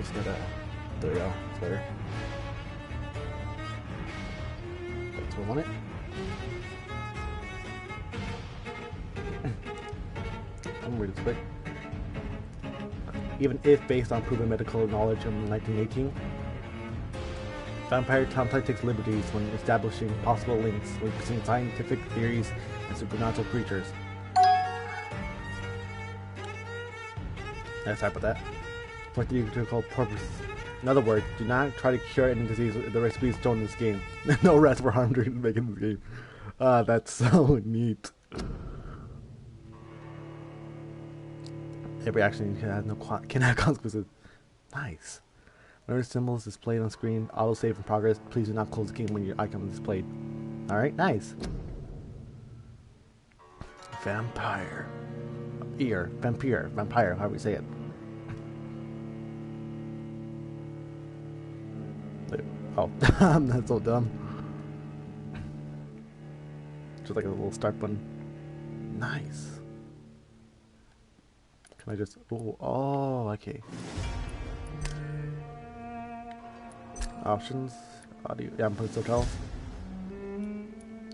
just gotta. There we go. It's better. That's what I want it. I'm gonna read this quick. Even if based on proven medical knowledge in 1918, Vampyr sometimes takes liberties when establishing possible links between scientific theories and supernatural creatures. Yeah, sorry about that. For theoretical purposes. In other words, do not try to cure any disease with the recipes shown in this game. No rest for harm during making this game. That's so neat. Every action can have consequences. Nice. Whenever symbols displayed on screen, autosave in progress. Please do not close the game when your icon is displayed. Alright, nice. Vampyr. Vampyr, how do we say it? Oh, I'm not so dumb. Just like a little start button. Nice. Can I just... Oh, okay. Options. Audio. Yeah, I'm putting subtitles.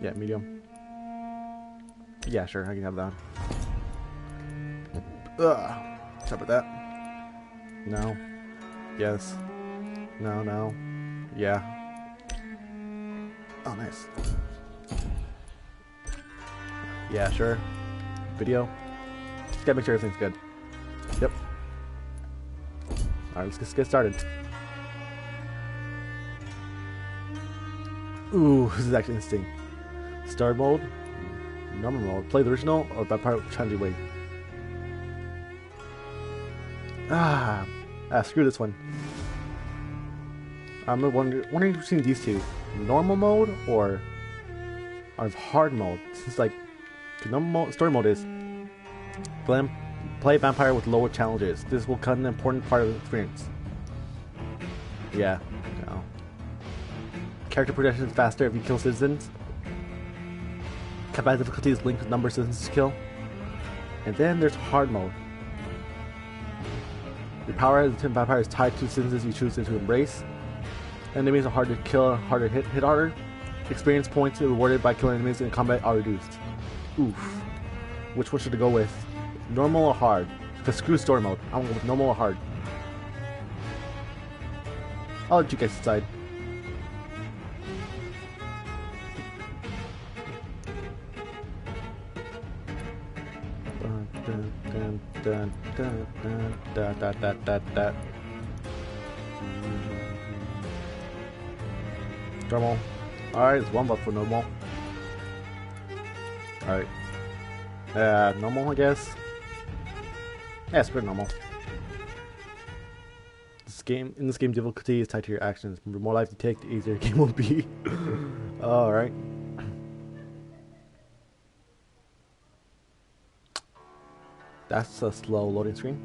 Yeah, medium. Yeah, sure, I can have that. Ugh. Sorry about that. No. Yes. No, no. Yeah. Oh, nice. Yeah, sure. Video. Just gotta make sure everything's good. Yep. Alright, let's just get started. Ooh, this is actually interesting. Start mode. Normal mode. Play the original or Vampyr Chandy way. Screw this one. I'm wondering between these two. Normal mode or hard mode. Since like the normal mode, story mode is play Vampyr with lower challenges. This will cut an important part of the experience. Yeah. No. Character progression is faster if you kill citizens. Combat difficulty is linked with number of citizens to kill. And then there's hard mode. Your power as a Tim Vampyr is tied to citizens you choose to embrace. Enemies are hard to kill, harder hit harder. Experience points rewarded by killing enemies in combat are reduced. Oof. Which one should I go with? Normal or hard? Because screw story mode. I'm going with normal or hard. I'll let you guys decide. Normal. Alright, it's one vote for normal. Alright. Normal, I guess. Yeah, it's pretty normal. In this game, difficulty is tied to your actions. The more life you take, the easier the game will be. Alright. That's a slow loading screen.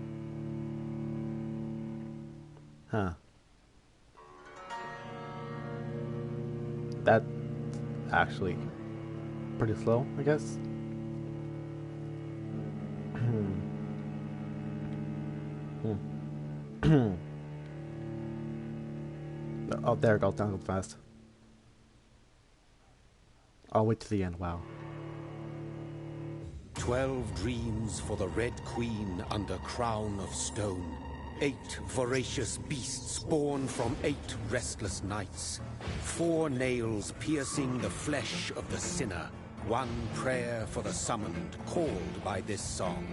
Huh. That's actually pretty slow, I guess. Oh, there it goes, down fast. I'll wait to the end, wow. 12 dreams for the Red Queen under crown of stone. 8 voracious beasts born from 8 restless nights. 4 nails piercing the flesh of the sinner. 1 prayer for the summoned, called by this song.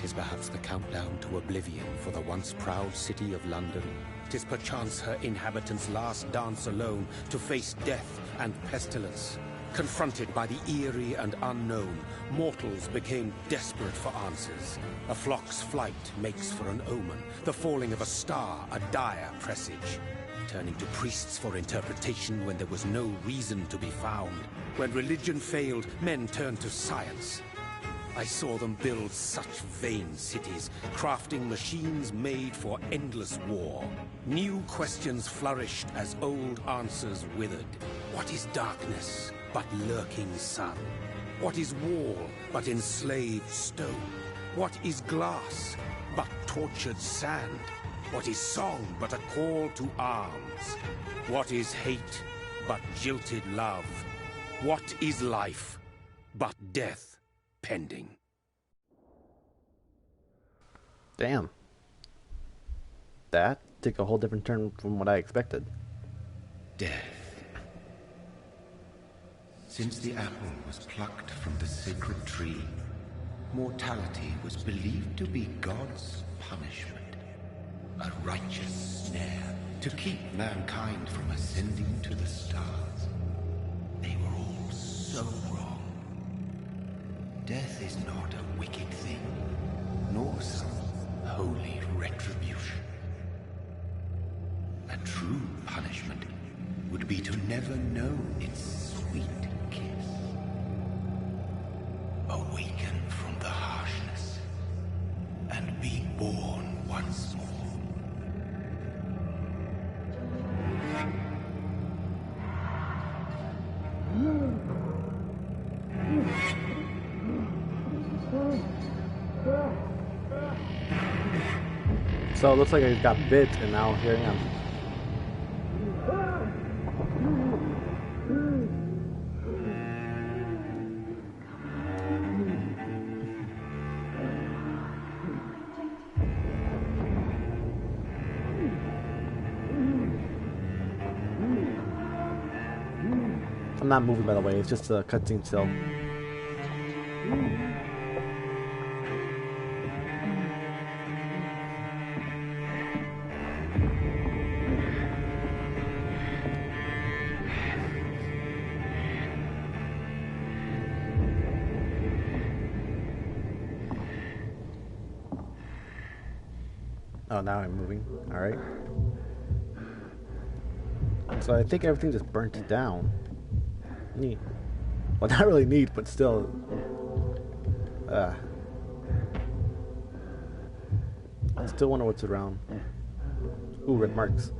'Tis perhaps the countdown to oblivion for the once proud city of London. 'Tis perchance her inhabitants' last dance alone to face death and pestilence. Confronted by the eerie and unknown, mortals became desperate for answers. A flock's flight makes for an omen, the falling of a star a dire presage. Turning to priests for interpretation when there was no reason to be found. When religion failed, men turned to science. I saw them build such vain cities, crafting machines made for endless war. New questions flourished as old answers withered. What is darkness but lurking sun? What is wall but enslaved stone? What is glass but tortured sand? What is song but a call to arms? What is hate but jilted love? What is life but death pending? Damn. That took a whole different turn from what I expected. Death. Since the apple was plucked from the sacred tree, mortality was believed to be God's punishment. A righteous snare to keep mankind from ascending to the stars. They were all so wrong. Death is not a wicked thing, nor some holy retribution. A true punishment would be to never know its sweet kiss. Awaken from the harshness and be born once more. So it looks like I got bit, and now here I am. I'm not moving, by the way. It's just a cutscene still. Oh, now I'm moving. Alright. So I think everything just burnt down. Neat. Well, not really neat, but still. I still wonder what's around. Ooh, red marks.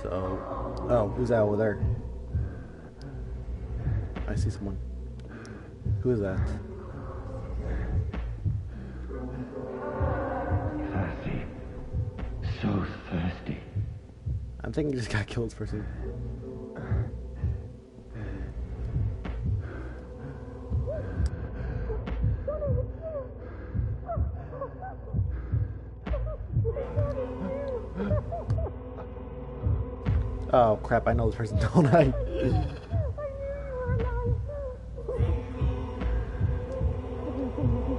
So, oh, who's that over there? I see someone. Who is that? Thirsty. So thirsty. I'm thinking he just got killed for some. Oh crap, I know this person, don't I?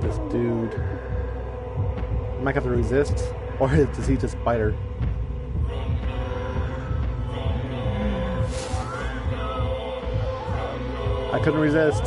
This dude. I might have to resist, or does he just bite her? I couldn't resist.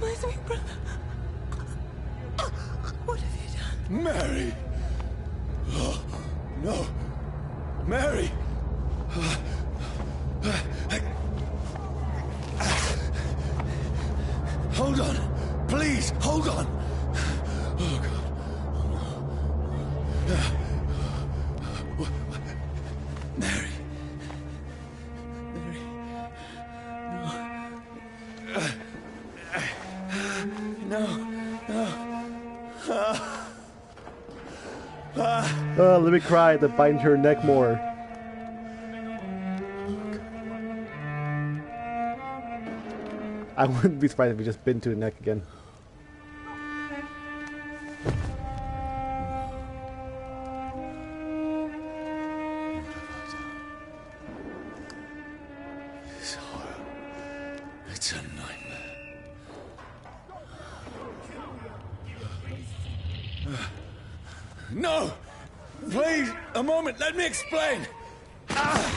My sweet brother. What have you done? Mary! Oh, no! Mary! Hold on! Please, hold on! Oh, God. Mary. Mary. No. Oh, let me cry. The bite into her neck more. I wouldn't be surprised if he just bit into her neck again. It's horror. It's a nightmare. No! Please, a moment, let me explain! Because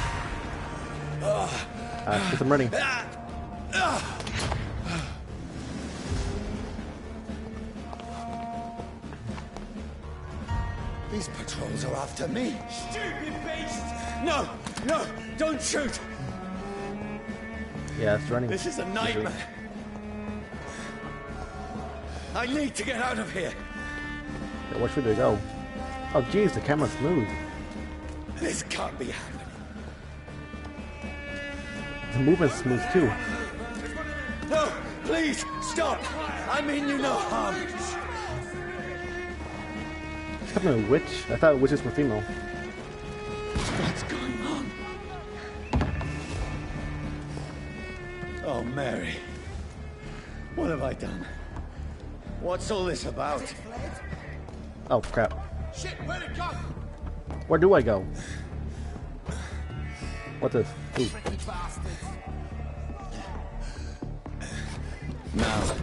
I'm running. These patrols are after me. Stupid beast! No! No! Don't shoot! Yeah, it's running. This is a nightmare. I need to get out of here. Yeah, where should they go? Oh, jeez, the camera's smooth. This can't be happening. The movement's smooth too. No! Please! Stop! I mean you no harm. It's becoming a witch. I thought witches were female. What's going on? Oh, Mary. What have I done? What's all this about? Oh, crap. Shit, where'd it go? Where do I go? What's this? Ooh. Now,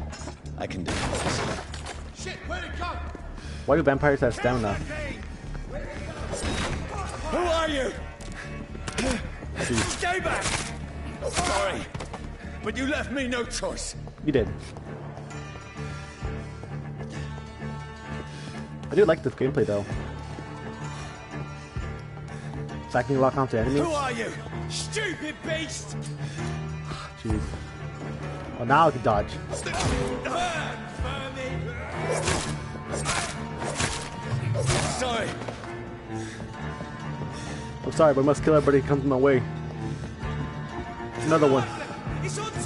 I can do this. Shit, where'd it go? Why do vampires have stamina? Who are you? Jeez. Stay back! Sorry, but you left me no choice. You did. I do like this gameplay though. So I can lock onto enemies. Who are you? Stupid beast! Jeez. Oh, now I can dodge. Sorry. I'm sorry, but I must kill everybody who comes in my way. Another one.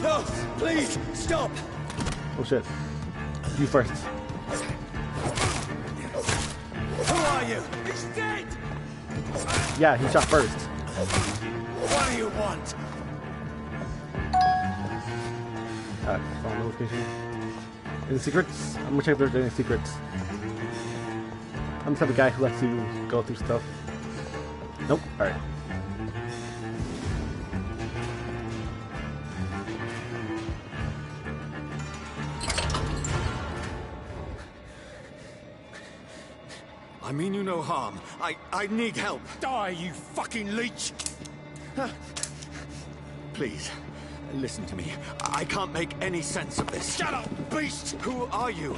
No, please, stop! Oh shit. You first. Who are you? He's dead! Yeah, he shot first. What do you want? Alright, phone notification. Any secrets? I'm gonna check if there's any secrets. I'm the type of guy who lets you go through stuff. Nope. Alright. I mean you no harm. I need help. Die, you fucking leech! Please, listen to me. I can't make any sense of this. Shut up, beast! Who are you?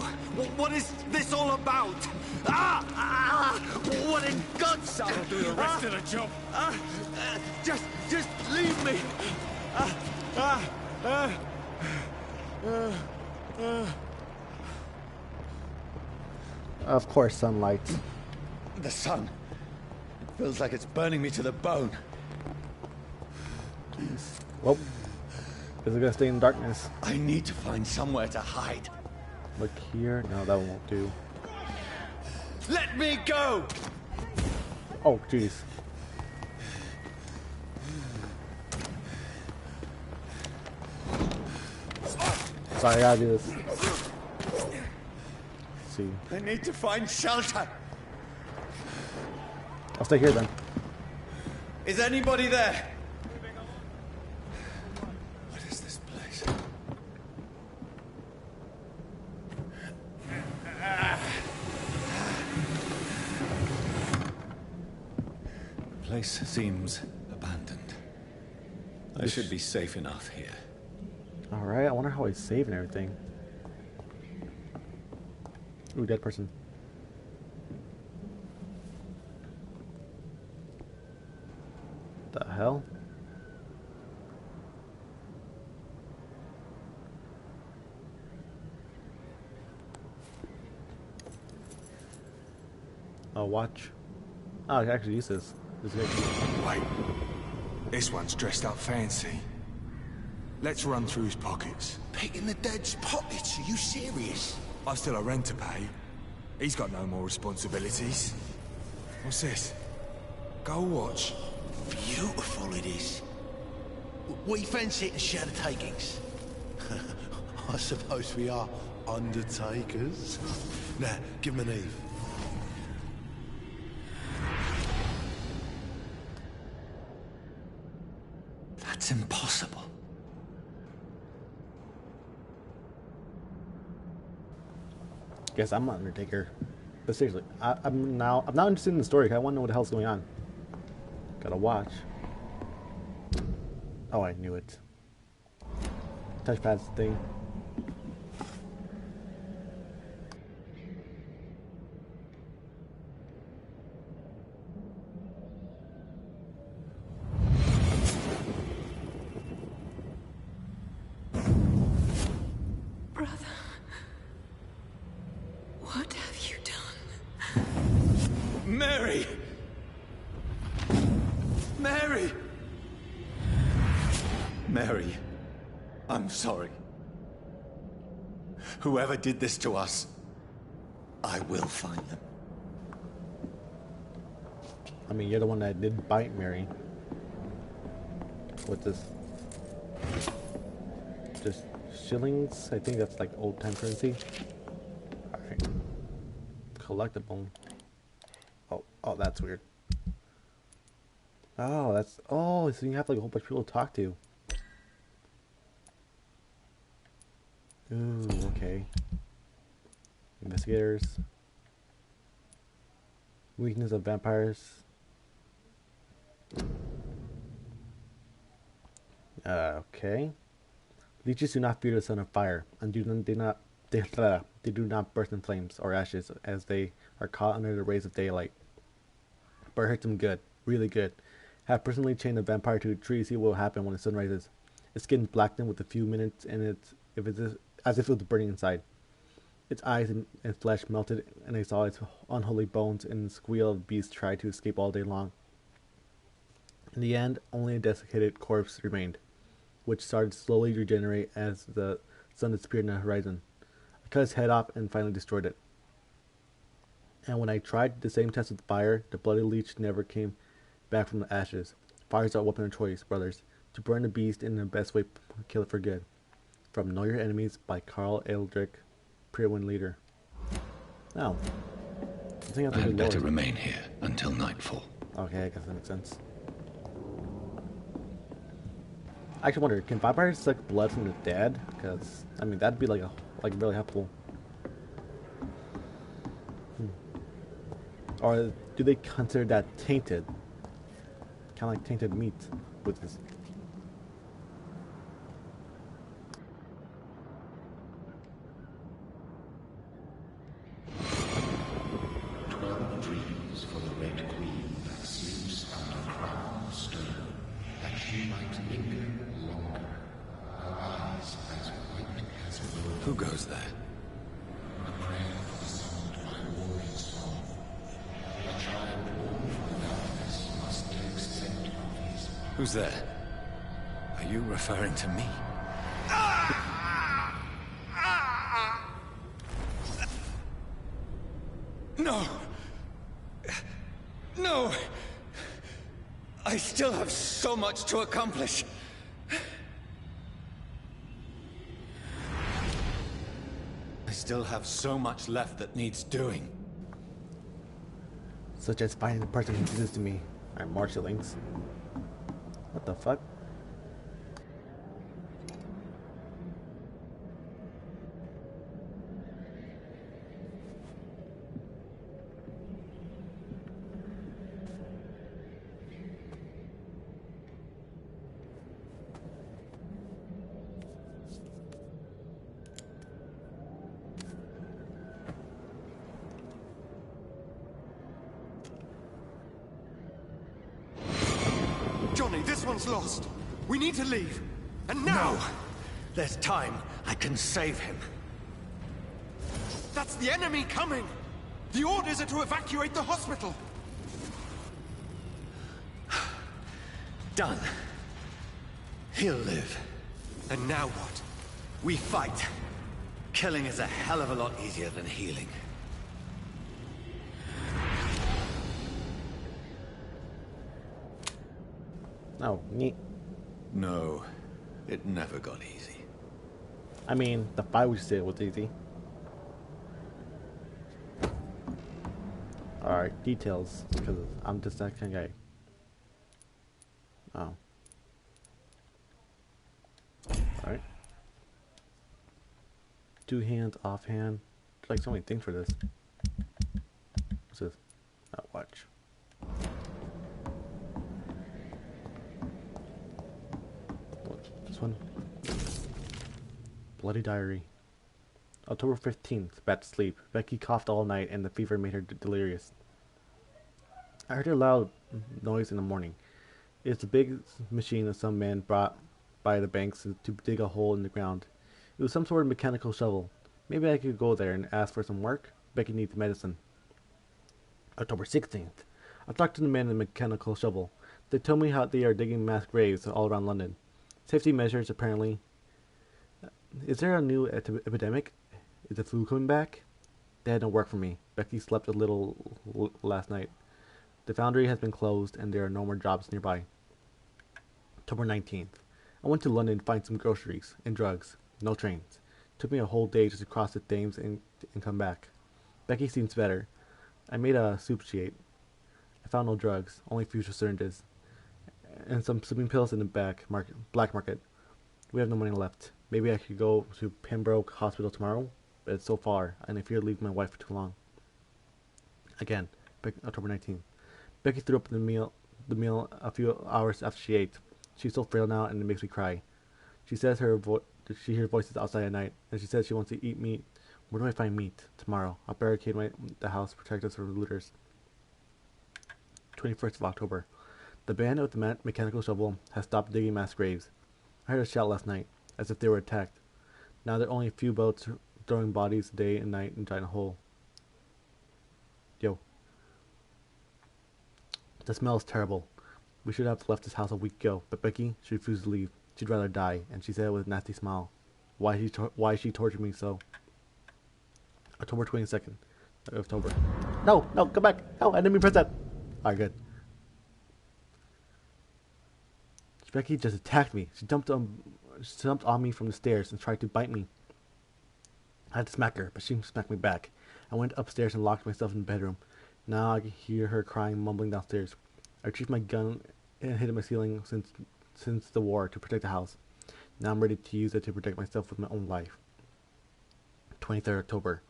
What is this all about? What in God's... That'll do the rest of the job. Just leave me. Of course, sunlight. The sun. It feels like it's burning me to the bone. Well, is it gonna stay in darkness? I need to find somewhere to hide. Look here. No, that won't do. Let me go! Oh, jeez. Sorry, I gotta do this. Let's see. I need to find shelter. I'll stay here then. Is anybody there? What is this place? The place seems abandoned. I should be safe enough here. Alright, I wonder how I save and everything. Ooh, dead person. The hell? Oh, watch. Oh, I can actually use this. Wait. This one's dressed up fancy. Let's run through his pockets. Picking the dead's pockets? Are you serious? I've still a rent to pay. He's got no more responsibilities. What's this? Go watch. Beautiful it is. We fancy it to share the takings. I suppose we are undertakers. Now, give him an Eve. That's impossible. Guess I'm not Undertaker. But seriously, I'm not interested in the story. I want to know what the hell's going on. Gotta watch. Oh, I knew it. Touchpad's the thing. Mary! Mary! Mary, I'm sorry. Whoever did this to us, I will find them. I mean, you're the one that did bite Mary. With this. Just shillings? I think that's like old time currency. Alright. Collectible. Oh, that's weird. Oh, that's... Oh, so you have like a whole bunch of people to talk to. Ooh, okay. Investigators. Weakness of vampires. Okay. Leeches do not fear the sun of fire, and do not burst in flames or ashes as they are caught under the rays of daylight. But it hurts them good, really good. Have personally chained a vampire to a tree to see what will happen when the sun rises. Its skin blackened with a few minutes, and as if it was burning inside. Its eyes and flesh melted, and I saw its unholy bones and the squeal of the beast try to escape all day long. In the end, only a desiccated corpse remained, which started to slowly regenerate as the sun disappeared in the horizon. I cut its head off and finally destroyed it. And when I tried the same test with fire, the bloody leech never came back from the ashes. Fire is our weapon of choice, brothers, to burn the beast in the best way, kill it for good. From Know Your Enemies by Carl Eldrick, Pyrwin Leader. Now, I had better remain here until nightfall. Okay, I guess that makes sense. I actually wonder, can vampires suck blood from the dead? Because I mean, that'd be like really helpful. Or do they consider that tainted? Kind of like tainted meat with this. Who goes there? Who's there? Are you referring to me? No! No! I still have so much to accomplish. I still have so much left that needs doing. Such as finding the person who did this to me. Alright, more shillings. What the fuck? Johnny, this one's lost. We need to leave. And now! No! There's time. I can save him. That's the enemy coming! The orders are to evacuate the hospital! Done. He'll live. And now what? We fight. Killing is a hell of a lot easier than healing. Oh, neat. No, it never got easy. I mean, the fight we just did was easy. Alright, details, because I'm just that kind of guy. Oh. Alright. 2 hands, offhand. There's like so many things for this. What's this? Oh, watch. This one. Bloody diary. October 15th, back to sleep. Becky coughed all night and the fever made her delirious. I heard a loud noise in the morning. It's a big machine that some man brought by the banks to dig a hole in the ground. It was some sort of mechanical shovel. Maybe I could go there and ask for some work. Becky needs medicine. October 16th. I talked to the man in the mechanical shovel. They told me how they are digging mass graves all around London. Safety measures, apparently. Is there a new epidemic? Is the flu coming back? They had no work for me. Becky slept a little last night. The foundry has been closed, and there are no more jobs nearby. October 19th. I went to London to find some groceries and drugs. No trains. Took me a whole day just to cross the Thames and come back. Becky seems better. I made a soup she ate. I found no drugs, only future syringes, and some sleeping pills in the black market. We have no money left. Maybe I could go to Pembroke Hospital tomorrow, but it's so far, and I fear leaving my wife for too long. Again, October 19th. Becky threw up the meal a few hours after she ate. She's so frail now, and it makes me cry. She says she hears voices outside at night, and she says she wants to eat meat. Where do I find meat? Tomorrow. I'll barricade the house, protect us from looters. 21st of October. The band of the mechanical shovel has stopped digging mass graves. I heard a shout last night, as if they were attacked. Now there are only a few boats throwing bodies day and night in a giant hole. Yo. The smell is terrible. We should have left this house a week ago, but Becky, she refused to leave. She'd rather die, and she said it with a nasty smile. Why is she torturing me so? October 22nd. October. No, come back. No, I didn't mean press that. Alright, good. Becky just attacked me. She jumped on me from the stairs and tried to bite me. I had to smack her, but she smacked me back. I went upstairs and locked myself in the bedroom. Now I can hear her crying, mumbling downstairs. I retrieved my gun and hid it in my ceiling since the war to protect the house. Now I'm ready to use it to protect myself with my own life. 23rd October.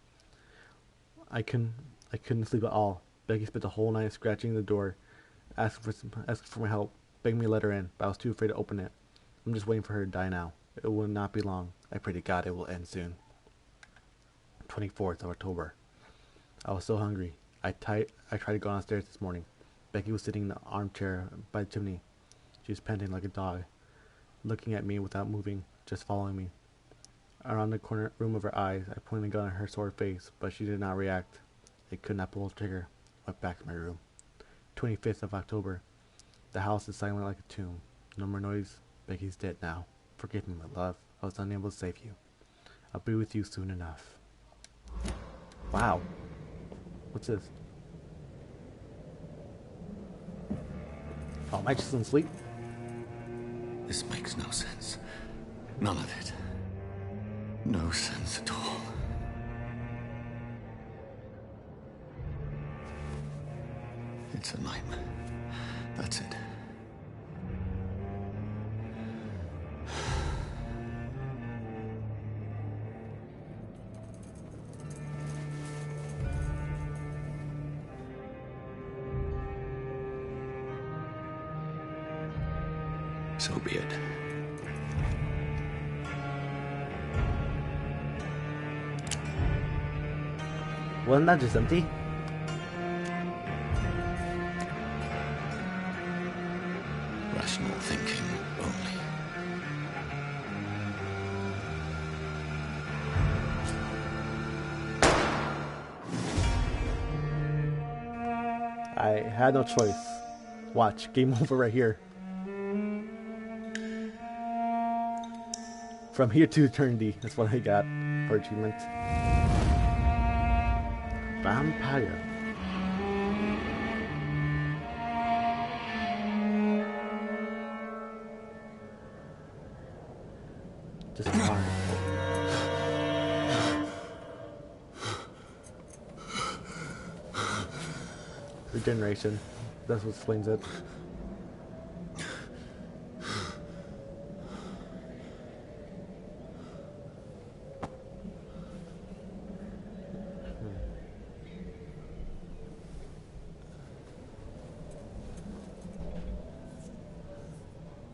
I couldn't sleep at all. Becky spent the whole night scratching the door, asking for my help, begging me to let her in, but I was too afraid to open it. I'm just waiting for her to die now. It will not be long. I pray to God it will end soon. 24th of October. I was so hungry. I tried to go downstairs this morning. Becky was sitting in the armchair by the chimney. She was panting like a dog, looking at me without moving, just following me. Around the corner room of her eyes, I pointed a gun at her sore face, but she did not react. I could not pull the trigger. I went back to my room. 25th of October. The house is silent like a tomb. No more noise. Becky's dead now. Forgive me, my love. I was unable to save you. I'll be with you soon enough. Wow. What's this? Oh, am I just asleep? This makes no sense. None of it. No sense at all. It's a nightmare. That's it. So be it. Wasn't that just empty? Rational thinking only. I had no choice. Watch, game over right here. From here to eternity. That's what I got for achievement. Vampyr. Just hard. Regeneration. That's what slings it.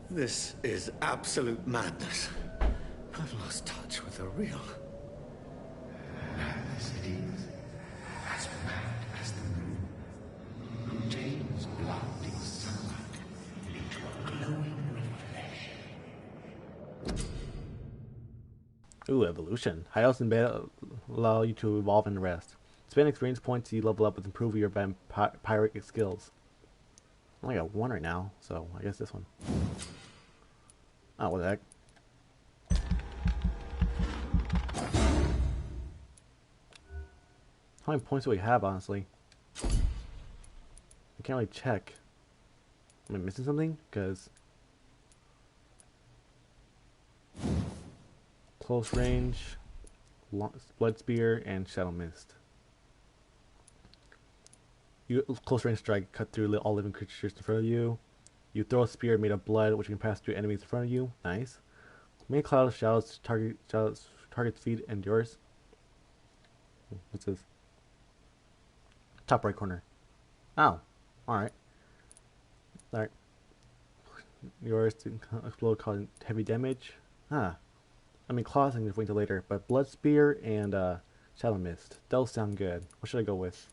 This is absolute madness. I've lost touch with the real. Madness it is, as mad as the moon, who changes blinding sunlight into a glowing reflection. Ooh, evolution. High elves in beta allow you to evolve and rest. Spend experience points to level up and improve your vampiric skills. only got one right now, so I guess this one. Oh, what the heck? How many points do we have, honestly? I can't really check. Am I missing something? Because close range, blood spear, and shadow mist. You close range strike, cut through all living creatures in front of you. You throw a spear made of blood, which can pass through enemies in front of you. Nice. Make a cloud of shadows, target's feet and yours. What's this? Top right corner. Oh, alright. Alright. Yours to explode, causing heavy damage. Huh. I mean, claws I can wait until later, but blood spear and shadow mist. Those sound good. What should I go with?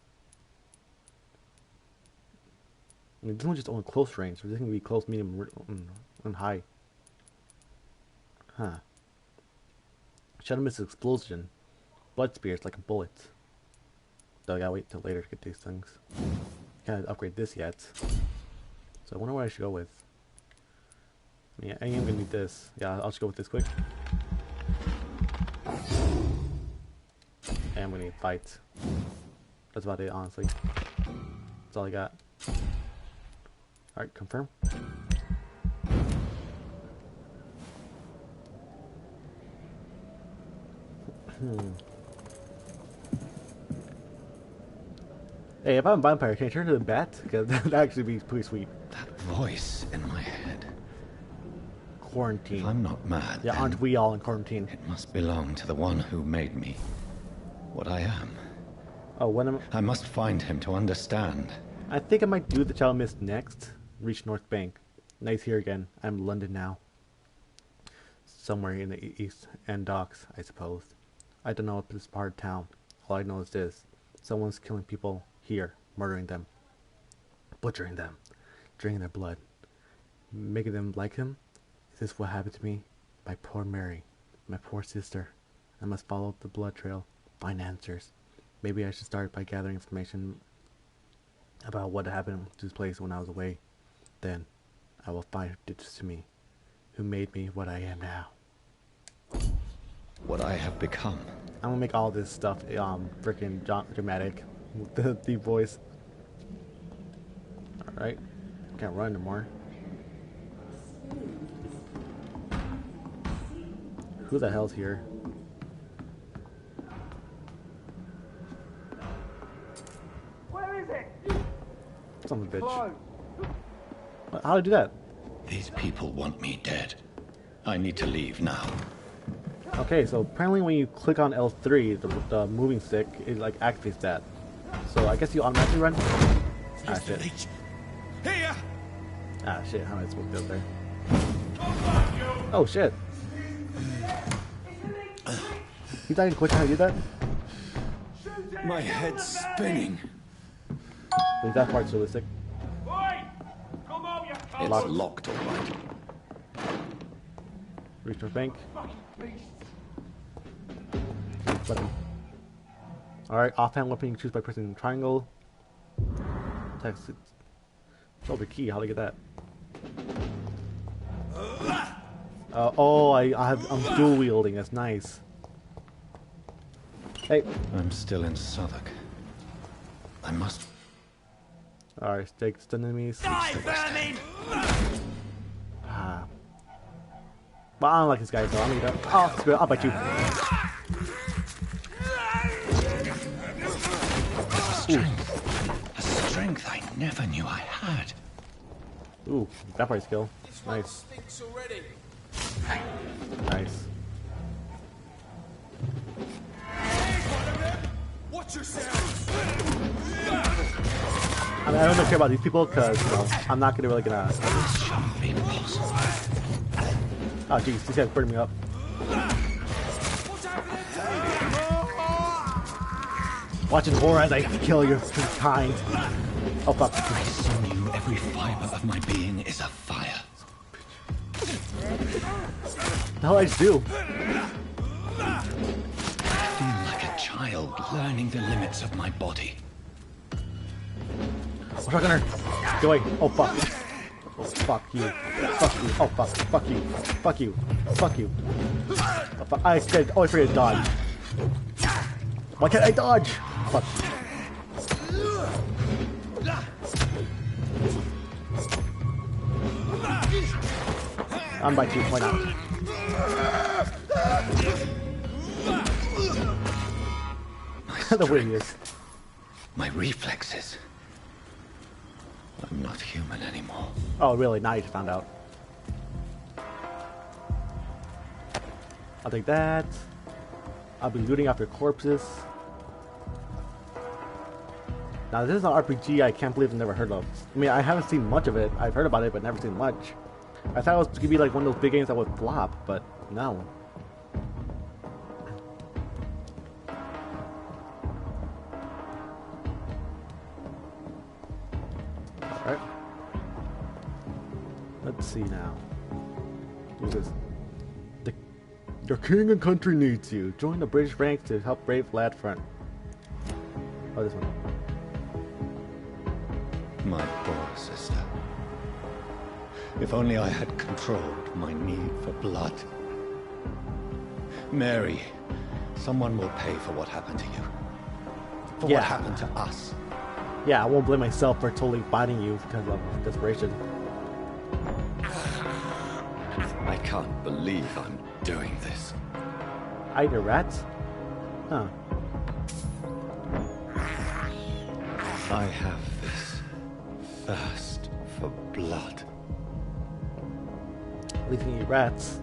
I mean, this one's just only close range, so this can be close, medium, and high. Huh. Shadow mist is explosion. Blood spear is like a bullet. So I gotta wait till later to get these things. Can't upgrade this yet. So I wonder what I should go with. Yeah, I am gonna need this. Yeah, I'll just go with this quick. And I'm gonna need fight. That's about it, honestly. That's all I got. Alright, confirm. Hey, if I'm a vampire, can I turn into a bat? Because that'd actually be pretty sweet. That voice in my head. Quarantine. If I'm not mad, yeah, aren't we all in quarantine? It must belong to the one who made me what I am. Oh, when am I must find him to understand. I think I might do the Child Mist next. Reach North Bank. Nice here again. I'm in London now. Somewhere in the East End docks, I suppose. I don't know this part of town. All I know is this. Someone's killing people here. Murdering them. Butchering them. Drinking their blood. Making them like him? Is this what happened to me? My poor Mary. My poor sister. I must follow up the blood trail. Find answers. Maybe I should start by gathering information about what happened to this place when I was away. Then I will find who did this to me. Who made me what I am now. What I have become. I'm gonna make all this stuff freaking dramatic with the deep voice. Alright. Can't run anymore. Who the hell's here? Where is it? Son of a bitch. How do I do that? These people want me dead. I need to leave now. Okay, so apparently when you click on L3, the moving stick, it like activates that. So I guess you automatically run? Ah, shit. Here! Ah, shit, how am I supposed to go there? Oh, shit. You thought you could question how you did that? My head's spinning. At least that part's realistic. It's locked, all right. Reach North Bank. Button. Alright, offhand weapon you can choose by pressing triangle. Text. Oh, the key. How do I get that? Oh, I'm dual wielding. That's nice. Hey. I'm still in Southwark. I must. Alright, take stun enemies. Die, vermin! Ah. Well, I don't like this guy, so I'm gonna go. Oh, screw it. I'll bite you. A strength I never knew I had. Ooh, vampire skill. Nice. Nice. Watch yourself! I mean, I don't really care about these people because, you know, I'm not gonna really gonna. Shouldn't be possible. Oh, jeez, these guys burning me up. Watch in horror as I kill your kind. Oh fuck! I sinew, every fiber of my being is a fire. What the hell did I just do? I feel like a child learning the limits of my body. Shotgunner! Get away! Oh fuck! Oh fuck you! Fuck you! Oh fuck! Fuck you! Fuck you! Fuck you! Oh, fuck. I said, always forget to dodge. Why can't I dodge? Fuck. I'm by 2. Why not? The way he is. My reflexes. I'm not human anymore. Oh, really? Now you just found out. I'll take that. I'll be looting after corpses. Now, this is an RPG I can't believe I've never heard of. I mean, I haven't seen much of it. I've heard about it, but never seen much. I thought it was going to be like one of those big games that would flop, but no. Alright. Let's see now. Who's this? Your king and country needs you. Join the British ranks to help brave lad front. Oh, this one. My poor sister. If only I had controlled my need for blood. Mary, someone will pay for what happened to you. For what happened to us. Yeah, I won't blame myself for totally biting you because of desperation. I can't believe I'm doing this. I eat a rat? Huh. I have this thirst for blood. At least you can eat rats.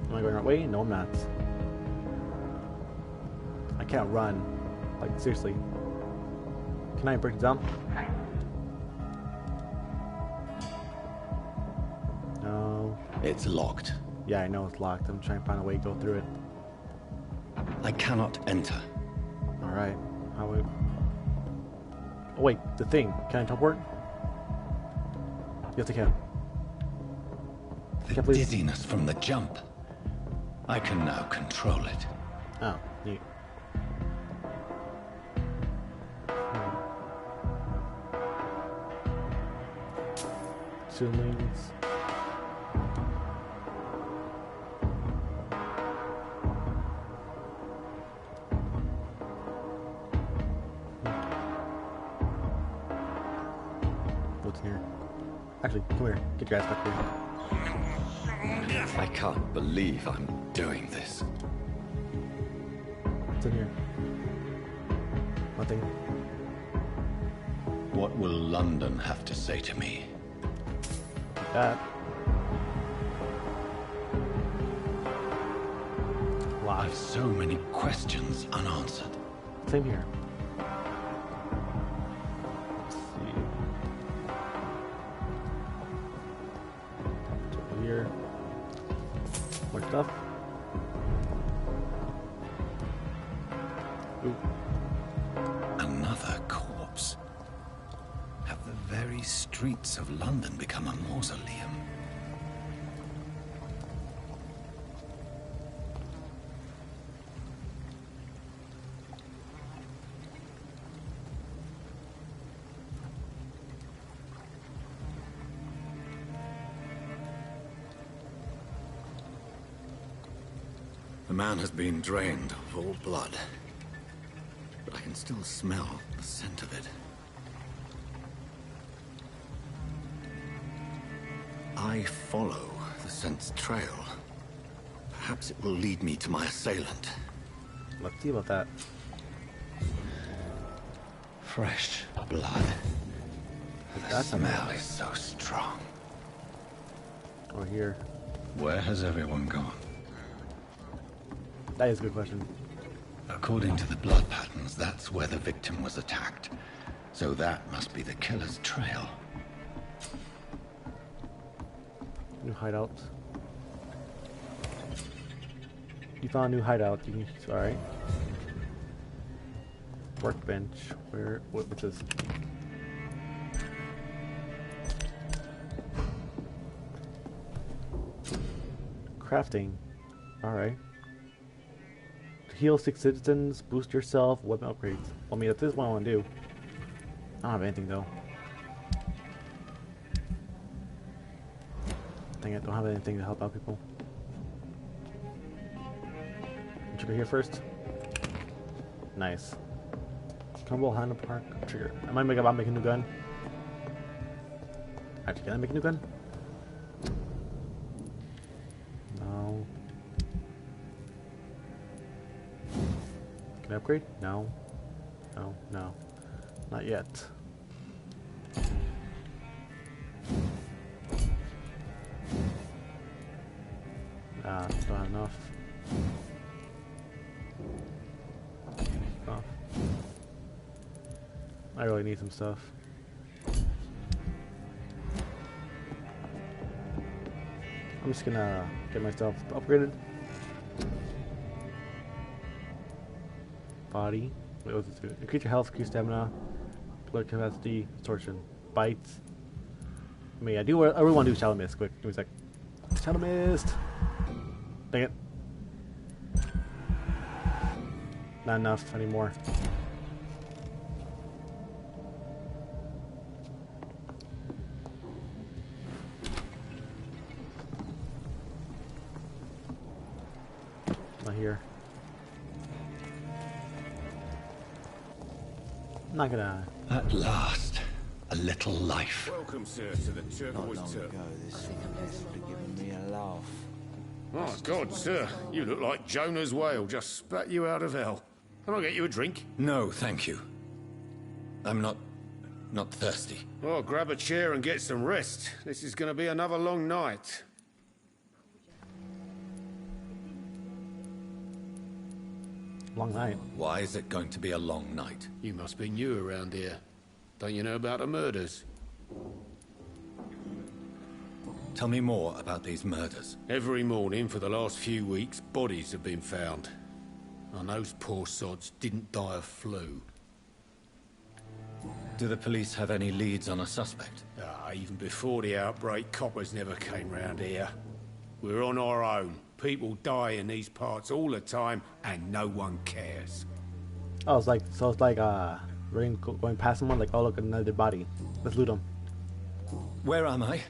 Am I going the right way? No, I'm not. I can't run. Like, seriously. Can I break it down? No. It's locked. Yeah, I know it's locked. I'm trying to find a way to go through it. I cannot enter. Alright. How we... Oh wait, the thing. Can I teleport? Yes, I can. The dizziness from the jump. I can now control it. Oh, neat. Ceilings. What's in here? Actually, come here. Get your ass back here. I can't believe I'm doing this. What's in here? Nothing. What will London have to say to me? Like that. I've so many questions unanswered. Same here. Let's see. Over here. More stuff. Ooh. Another corpse. Have the very streets of London become a mausoleum? The man has been drained of all blood, but I can still smell the scent of it. I follow the scent's trail. Perhaps it will lead me to my assailant. Let's see about that. Fresh blood. The That's smell is so strong. Over here. Where has everyone gone? That is a good question. According to the blood patterns, that's where the victim was attacked. So that must be the killer's trail. New hideout. You found a new hideout. You can. Alright. Workbench. Where? What's this? Crafting. Alright. Heal 6 citizens, boost yourself, weapon upgrades. I mean, if this is what I want to do. don't have anything though. Dang it, don't have anything to help out people. Trigger here first. Nice. Combo handle park trigger. I might make about making a new gun. Actually, can I make a new gun? No. Can I upgrade? No. No, no. Not yet. Don't have enough. Oh. I really need some stuff. I'm just gonna get myself upgraded. Body. Wait, what's it do? Increase your health, increase stamina, blood capacity, distortion, bites. I mean, I really want to do Shadow Mist. Quick, give me a sec. Shadow Mist. Dang it. Not enough anymore. Not here. I'm not gonna. At last, a little life. Welcome, sir, to the Turquoise Turtle. This thing would have given me a laugh. Oh, God, sir. You look like Jonah's whale just spat you out of hell. Can I get you a drink? No, thank you. I'm not thirsty. Oh, grab a chair and get some rest. This is going to be another long night. Long night. Why is it going to be a long night? You must be new around here. Don't you know about the murders? Tell me more about these murders. Every morning for the last few weeks, bodies have been found. And those poor sods didn't die of flu. Do the police have any leads on a suspect? Even before the outbreak, coppers never came round here. We're on our own. People die in these parts all the time, and no one cares. Oh, it's like going past someone, like, oh look, another body. Let's loot them. Where am I?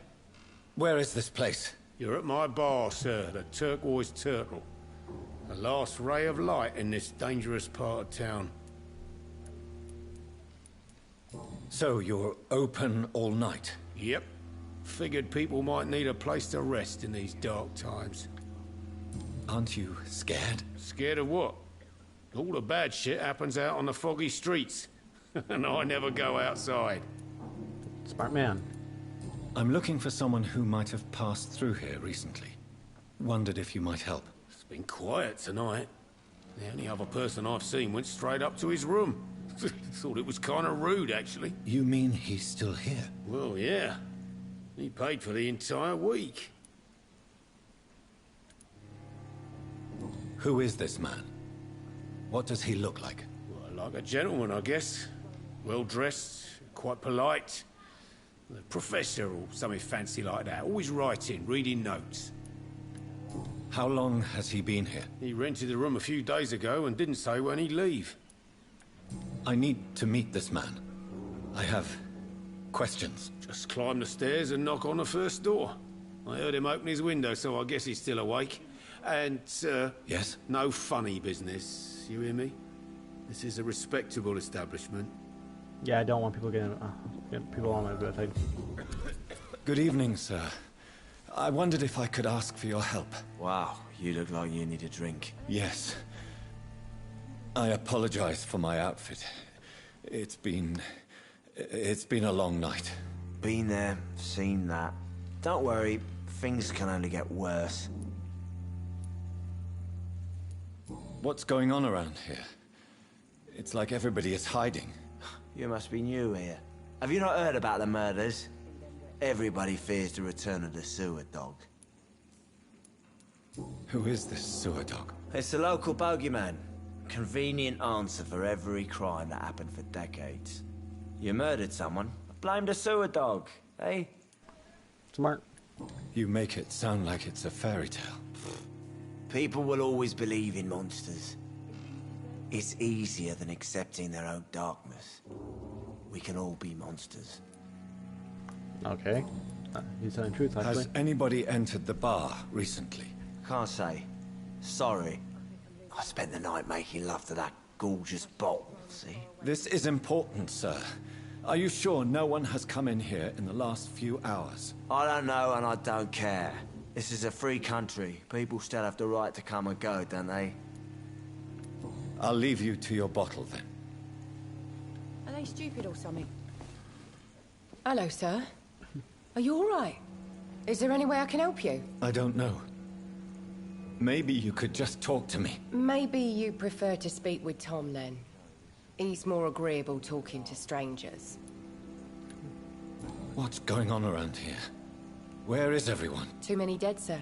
Where is this place? You're at my bar, sir, the Turquoise Turtle. The last ray of light in this dangerous part of town. So you're open all night? Yep. Figured people might need a place to rest in these dark times. Aren't you scared? Scared of what? All the bad shit happens out on the foggy streets. And I never go outside. Smart man. I'm looking for someone who might have passed through here recently. Wondered if you might help. It's been quiet tonight. The only other person I've seen went straight up to his room. Thought it was kind of rude, actually. You mean he's still here? Well, yeah. He paid for the entire week. Who is this man? What does he look like? Well, like a gentleman, I guess. Well-dressed, quite polite. A professor or something fancy like that. Always writing, reading notes. How long has he been here? He rented the room a few days ago and didn't say when he'd leave. I need to meet this man. I have questions. Just climb the stairs and knock on the first door. I heard him open his window, so I guess he's still awake. And, Yes? no funny business, you hear me? This is a respectable establishment. Yeah, I don't want people getting people on my bed. Good evening, sir. I wondered if I could ask for your help. Wow, you look like you need a drink. Yes. I apologize for my outfit. It's been a long night. Been there, seen that. Don't worry, things can only get worse. What's going on around here? It's like everybody is hiding. You must be new here. Have you not heard about the murders? Everybody fears the return of the sewer dog. Who is this sewer dog? It's the local bogeyman. Convenient answer for every crime that happened for decades. You murdered someone, blame the sewer dog, eh? Smart. You make it sound like it's a fairy tale. People will always believe in monsters. It's easier than accepting their own darkness. we can all be monsters. Okay. He's telling the truth, actually. Has anybody entered the bar recently? Can't say. Sorry. I spent the night making love to that gorgeous bottle, see? This is important, sir. Are you sure no one has come in here in the last few hours? I don't know and I don't care. This is a free country. People still have the right to come and go, don't they? I'll leave you to your bottle, then. Are they stupid or something? Hello, sir. Are you all right? Is there any way I can help you? I don't know. Maybe you could just talk to me. Maybe you prefer to speak with Tom, then. He's more agreeable talking to strangers. What's going on around here? Where is everyone? Too many dead, sir.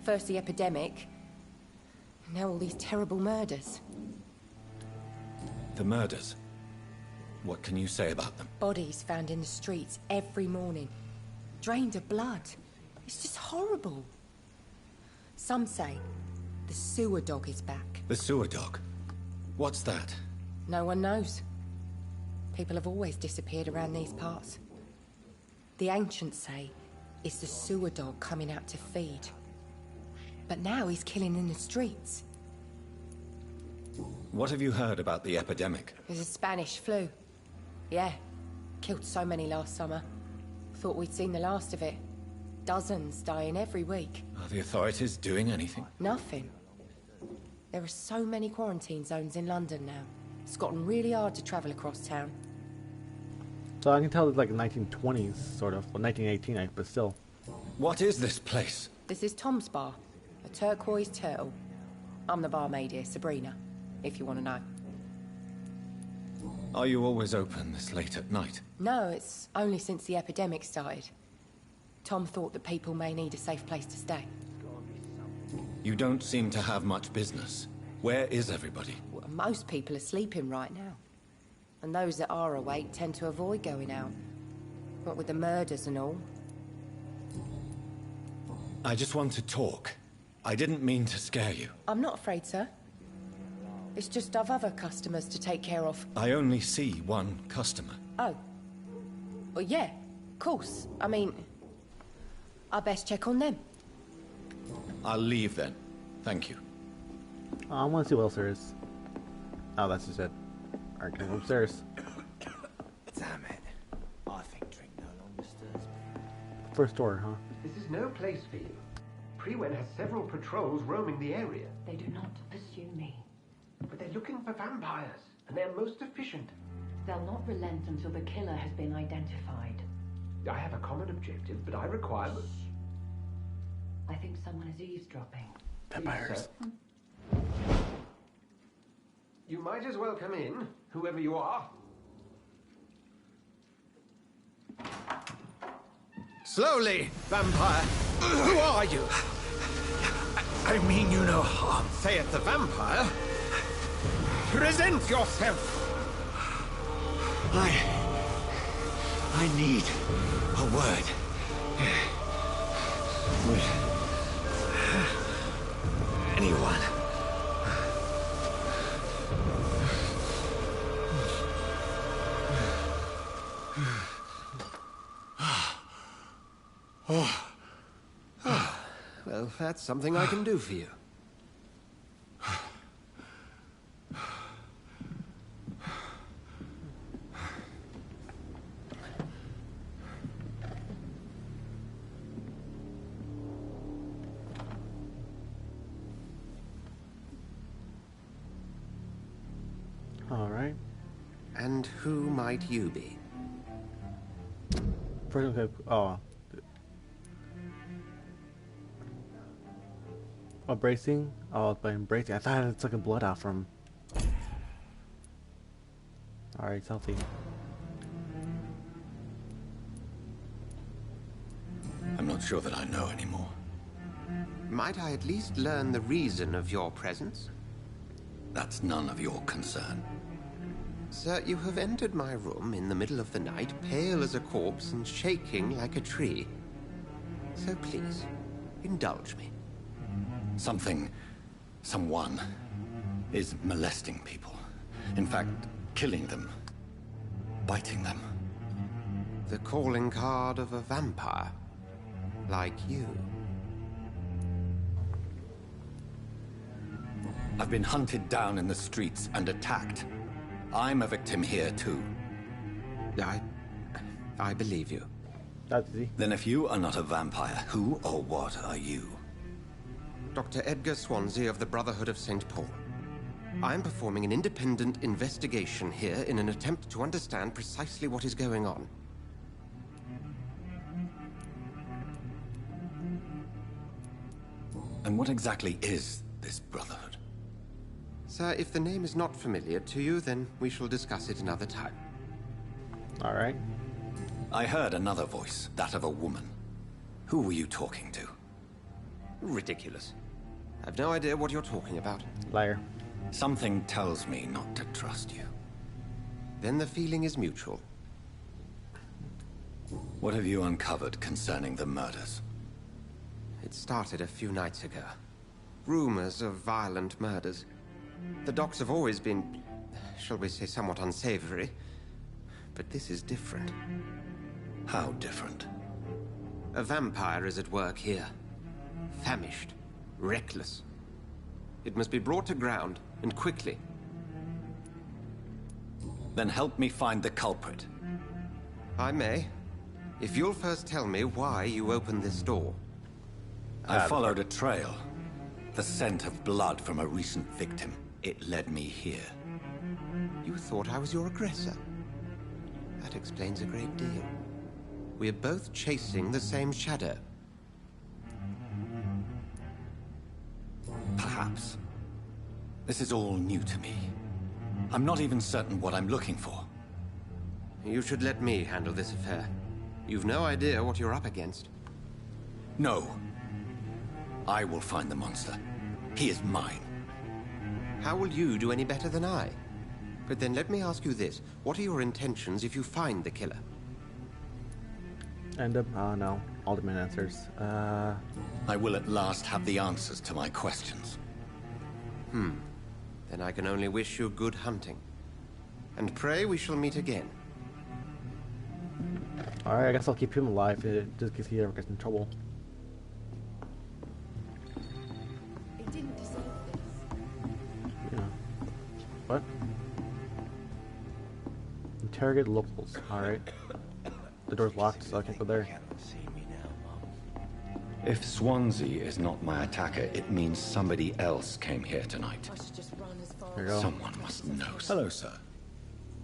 First the epidemic, now all these terrible murders. The murders? What can you say about them? Bodies found in the streets every morning. Drained of blood. It's just horrible. Some say the sewer dog is back. The sewer dog? What's that? No one knows. People have always disappeared around these parts. The ancients say it's the sewer dog coming out to feed. But now he's killing in the streets. What have you heard about the epidemic? There's a Spanish flu. Yeah. Killed so many last summer. Thought we'd seen the last of it. Dozens dying every week. Are the authorities doing anything? Nothing. There are so many quarantine zones in London now. It's gotten really hard to travel across town. So I can tell it's like 1920s, sort of. Well, 1918, but still. What is this place? This is Tom's bar. A turquoise turtle. I'm the barmaid here, Sabrina, if you want to know. Are you always open this late at night? No, it's only since the epidemic started. Tom thought that people may need a safe place to stay. You don't seem to have much business. Where is everybody? Well, most people are sleeping right now. And those that are awake tend to avoid going out. What with the murders and all. I just want to talk. I didn't mean to scare you. I'm not afraid, sir. It's just I've other customers to take care of. I only see one customer. Oh. Well, yeah, of course. I mean, I best check on them. I'll leave then. Thank you. I want to see what else there is. Oh, that's just it. Alright, can I go upstairs? Damn it. I think drink no longer stirs me. First door, huh? This is no place for you. Prewen has several patrols roaming the area. They do not pursue me. But they're looking for vampires, and they're most efficient. They'll not relent until the killer has been identified. I have a common objective, but I require... I think someone is eavesdropping. Vampires. You might as well come in, whoever you are. Slowly, vampire. Who are you? I mean you no harm. Saith the vampire. Present yourself. I need a word. Would anyone? Well, that's something I can do for you. Alright. And who might you be? First, okay. Oh. Oh, bracing? Oh, by embracing. I thought it took blood out from. Alright, it's healthy. I'm not sure that I know anymore. Might I at least learn the reason of your presence? That's none of your concern. Sir, you have entered my room in the middle of the night, pale as a corpse and shaking like a tree. So please, indulge me. Someone is molesting people. In fact, killing them. biting them. The calling card of a vampire. Like you. I've been hunted down in the streets and attacked. I'm a victim here too. I believe you. That's easy. Then if you are not a vampire, who or what are you? Dr. Edgar Swansea of the Brotherhood of St. Paul. I'm performing an independent investigation here in an attempt to understand precisely what is going on. And what exactly is this Brotherhood? Sir, if the name is not familiar to you, then we shall discuss it another time. All right. I heard another voice, that of a woman. Who were you talking to? Ridiculous. I've no idea what you're talking about. Liar. Something tells me not to trust you. Then the feeling is mutual. What have you uncovered concerning the murders? It started a few nights ago. Rumors of violent murders. The docks have always been, shall we say, somewhat unsavory. But this is different. How different? A vampire is at work here. Famished. Reckless. It must be brought to ground, and quickly. Then help me find the culprit. I may. If you'll first tell me why you opened this door. I followed a trail. The scent of blood from a recent victim. It led me here. You thought I was your aggressor? That explains a great deal. We're both chasing the same shadow. Perhaps. This is all new to me. I'm not even certain what I'm looking for. You should let me handle this affair. You've no idea what you're up against. No. I will find the monster. He is mine. How will you do any better than I? But then let me ask you this. What are your intentions if you find the killer? End up, no. All demand answers. I will at last have the answers to my questions. Then I can only wish you good hunting. And pray we shall meet again. Alright, I guess I'll keep him alive just in case he ever gets in trouble. He didn't deserve this. Yeah. What? Interrogate locals. Alright. The door's locked, so I can't go there. If Swansea is not my attacker, it means somebody else came here tonight. I should just run as far There as... you go. Someone must know. Hello, sir.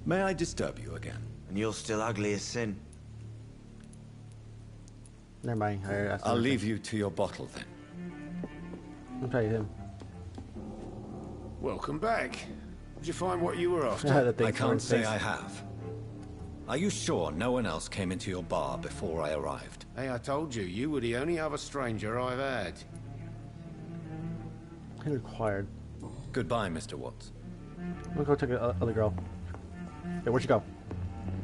May I disturb you again? And you're still ugly as sin. Never mind. I'll leave you to your bottle then. I'll try him. Welcome back. Did you find what you were after? The thing I for can't his say face. I have. Are you sure no one else came into your bar before I arrived? Hey, I told you, you were the only other stranger I've had. He required. Goodbye, Mr. Watts. I'm gonna go take the other girl. Hey, where'd she go?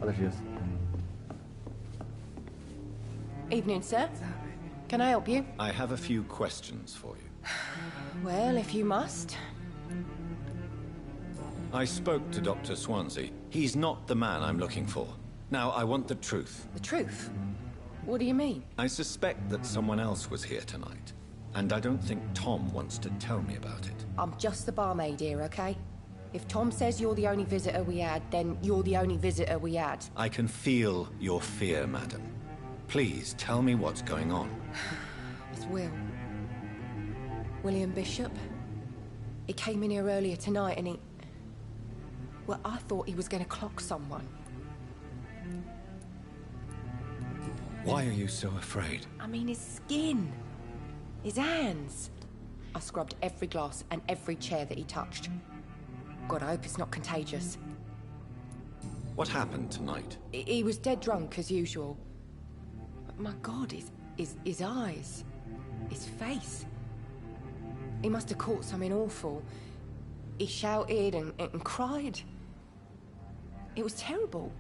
Oh, there she is. Evening, sir. Can I help you? I have a few questions for you. Well, if you must. I spoke to Dr. Swansea. He's not the man I'm looking for. Now, I want the truth. The truth? What do you mean? I suspect that someone else was here tonight. And I don't think Tom wants to tell me about it. I'm just the barmaid here, okay? If Tom says you're the only visitor we had, then you're the only visitor we had. I can feel your fear, madam. Please, tell me what's going on. It's Will. William Bishop. He came in here earlier tonight and he... Well, I thought he was going to clock someone. Why are you so afraid? I mean, his skin. His hands. I scrubbed every glass and every chair that he touched. God, I hope it's not contagious. What happened tonight? He was dead drunk, as usual. But my God, his eyes. His face. He must have caught something awful. He shouted and cried. It was terrible.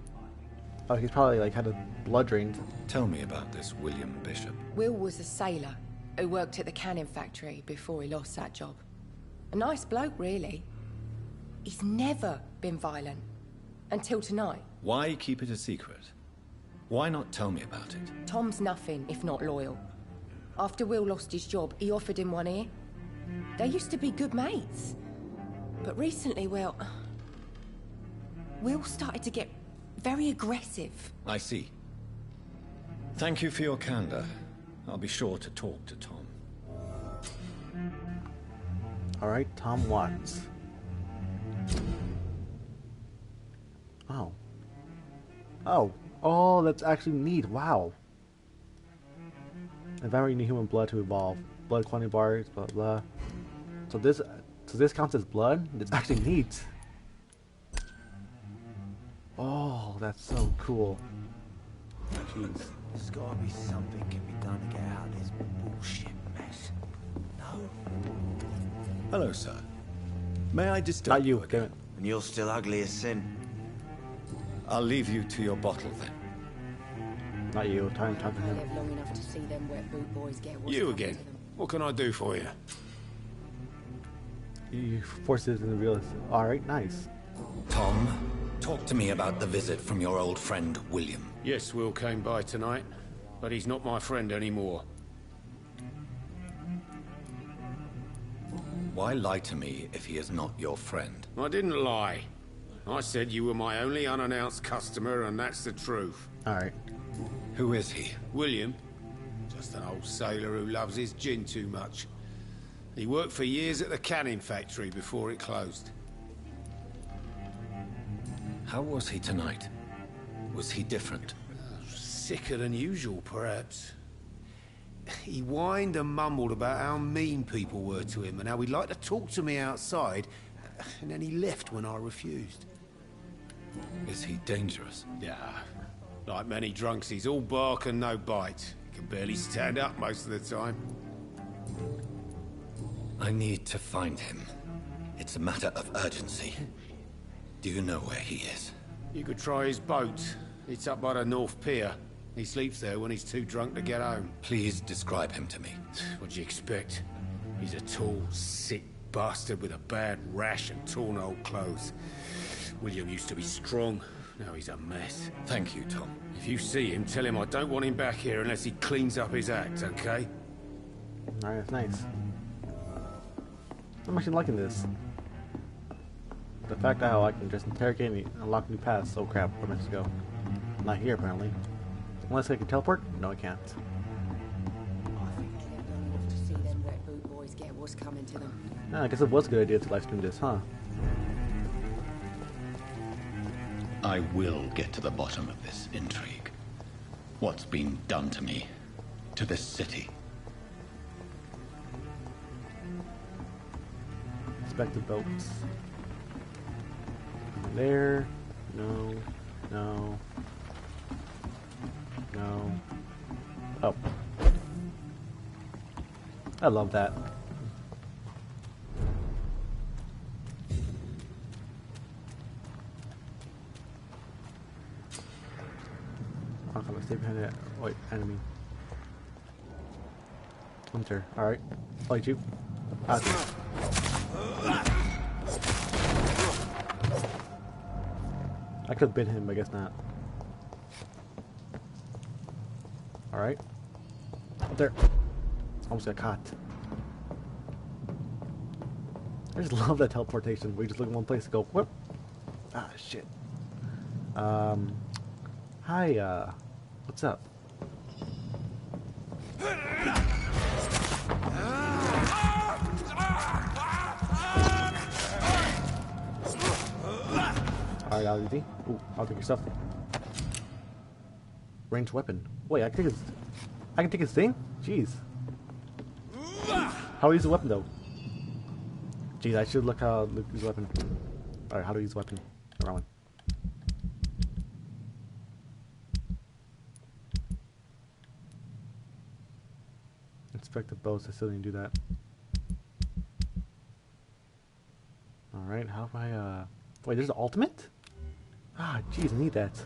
Oh, he's probably like had a blood drained. Tell me about this William Bishop. Will was a sailor who worked at the canning factory before he lost that job. A nice bloke, really. He's never been violent. Until tonight. Why keep it a secret? Why not tell me about it? Tom's nothing if not loyal. After Will lost his job, he offered him one ear. They used to be good mates. But recently, well, Will started to get very aggressive. I see. Thank you for your candor. I'll be sure to talk to Tom. Alright, Tom Watts. Oh. Oh, that's actually neat. Wow. A vampire, you need human blood to evolve. Blood quantity bars, blah blah. So this counts as blood? It's actually neat. Oh, that's so cool. Jeez. There's gotta be something can be done to get out of this bullshit mess. No? Hello, sir. May I disturb Not you, damn it. And you're still ugly as sin. I'll leave you to your bottle then. Not you, time to him. live long enough to see them wet boot boys get what's You coming again. to them. What can I do for you? You forced it in the real. Alright, nice. Tom, talk to me about the visit from your old friend, William. Yes, Will came by tonight, but he's not my friend anymore. Why lie to me if he is not your friend? I didn't lie. I said you were my only unannounced customer, and that's the truth. Alright. Who is he? William, just an old sailor who loves his gin too much. He worked for years at the canning factory before it closed. How was he tonight? Was he different? Sicker than usual, perhaps. He whined and mumbled about how mean people were to him and how he'd like to talk to me outside, and then he left when I refused. Is he dangerous? Yeah, like many drunks, he's all bark and no bite. He can barely stand up most of the time. I need to find him. It's a matter of urgency. Do you know where he is? You could try his boat. It's up by the North Pier. He sleeps there when he's too drunk to get home. Please describe him to me. What'd you expect? He's a tall, sick bastard with a bad rash and torn old clothes. William used to be strong. Now he's a mess. Thank you, Tom. If you see him, tell him I don't want him back here unless he cleans up his act, okay? Alright, that's nice. I'm actually liking this. The fact that how I can just interrogate and unlock new paths. Oh crap, where am I supposed to go? Not here, apparently. Unless I can teleport? No, I can't. I think he lived long enough to see them wet boot boys get what's coming to them. I guess it was a good idea to live stream this, huh? I will get to the bottom of this intrigue. What's been done to me? To this city? Inspect the boats. There. No. No. No. Oh. I love that. I'm gonna stay behind that. Wait, enemy. Hunter. Alright. Fight you. I could have bit him, but I guess not. Alright. Up there. Almost got caught. I just love that teleportation. We just look in one place and go, whoop. Ah, shit. Hi, what's up? Alright, Aldi. Ooh, I'll take your stuff. Ranged weapon. Wait, I can take his thing? Jeez. How do I use the weapon though? Jeez, I should look how to use the weapon. Alright, how do I use the weapon? The wrong one. Inspect the boats, I still didn't do that. Alright, how do I wait, there's the ultimate? Ah, jeez, I need that.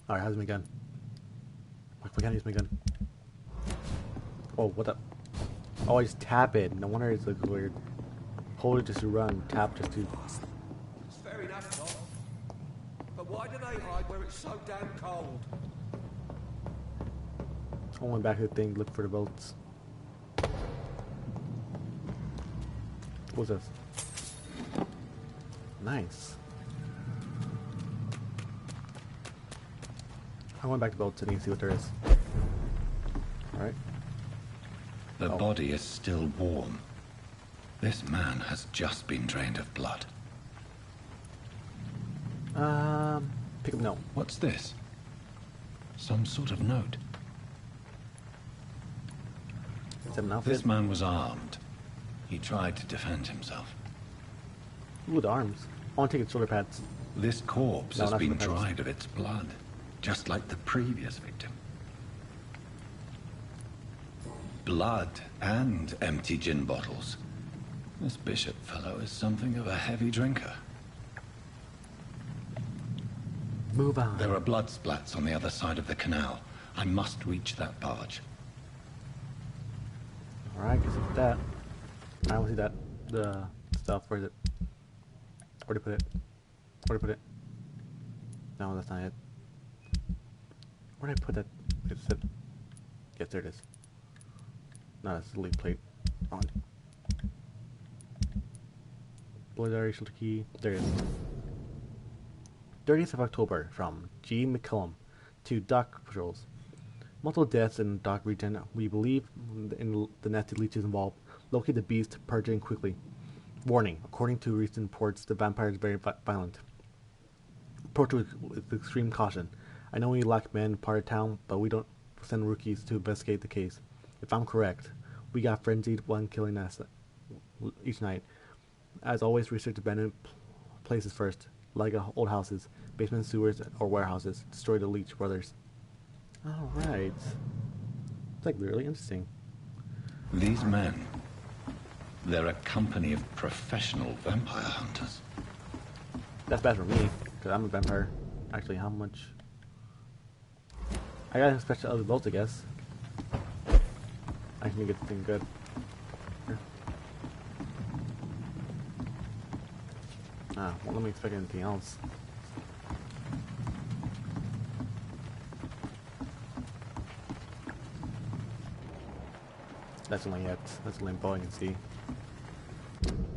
Alright, how's my gun? Why can't I use my gun? Oh, what the? Oh, I just tap it. No wonder it looks weird. Hold it just to run. Tap just to... Why do they hide where it's so damn cold? I went back to the thing, look for the boats. What's this? Nice. I went back to the boat to see what there is. Alright. The body is still warm. This man has just been drained of blood. Pick up a note. What's this? Some sort of note. Is that an outfit? This man was armed. He tried to defend himself. Ooh, the arms. I want to take its shoulder pads. This corpse No, has not been shoulder pads. dried of its blood, just like the previous victim. Blood and empty gin bottles. This bishop fellow is something of a heavy drinker. Move on. There are blood splats on the other side of the canal. I must reach that barge. Alright, guess it's that. I don't see that. The stuff. Where is it? Where'd I put it? Where'd I put it? No, that's not it. Where'd I put that? Is it? Yes, there it is. No, that's the lead plate. On. Blood diary, shelter key. There it is. 30th of October from G. McCullum to Dock Patrols. Multiple deaths in Dock region. We believe in the nasty leeches involved. Locate the beast, purging quickly. Warning: according to recent reports, the vampire is very violent. Approach with extreme caution. I know we lack men in part of town, but we don't send rookies to investigate the case. If I'm correct, we got frenzied one killing us each night. As always, research abandoned places first, like old houses, basements, sewers, or warehouses. Destroy the Leech brothers. Alright. It's like really interesting. These men, they're a company of professional vampire hunters. That's bad for me, because I'm a vampire. Actually, how much? I gotta inspect the other boats, I guess. I can get the thing good. Here. Well, let me expect anything else. That's only it. That's the only boat I can see.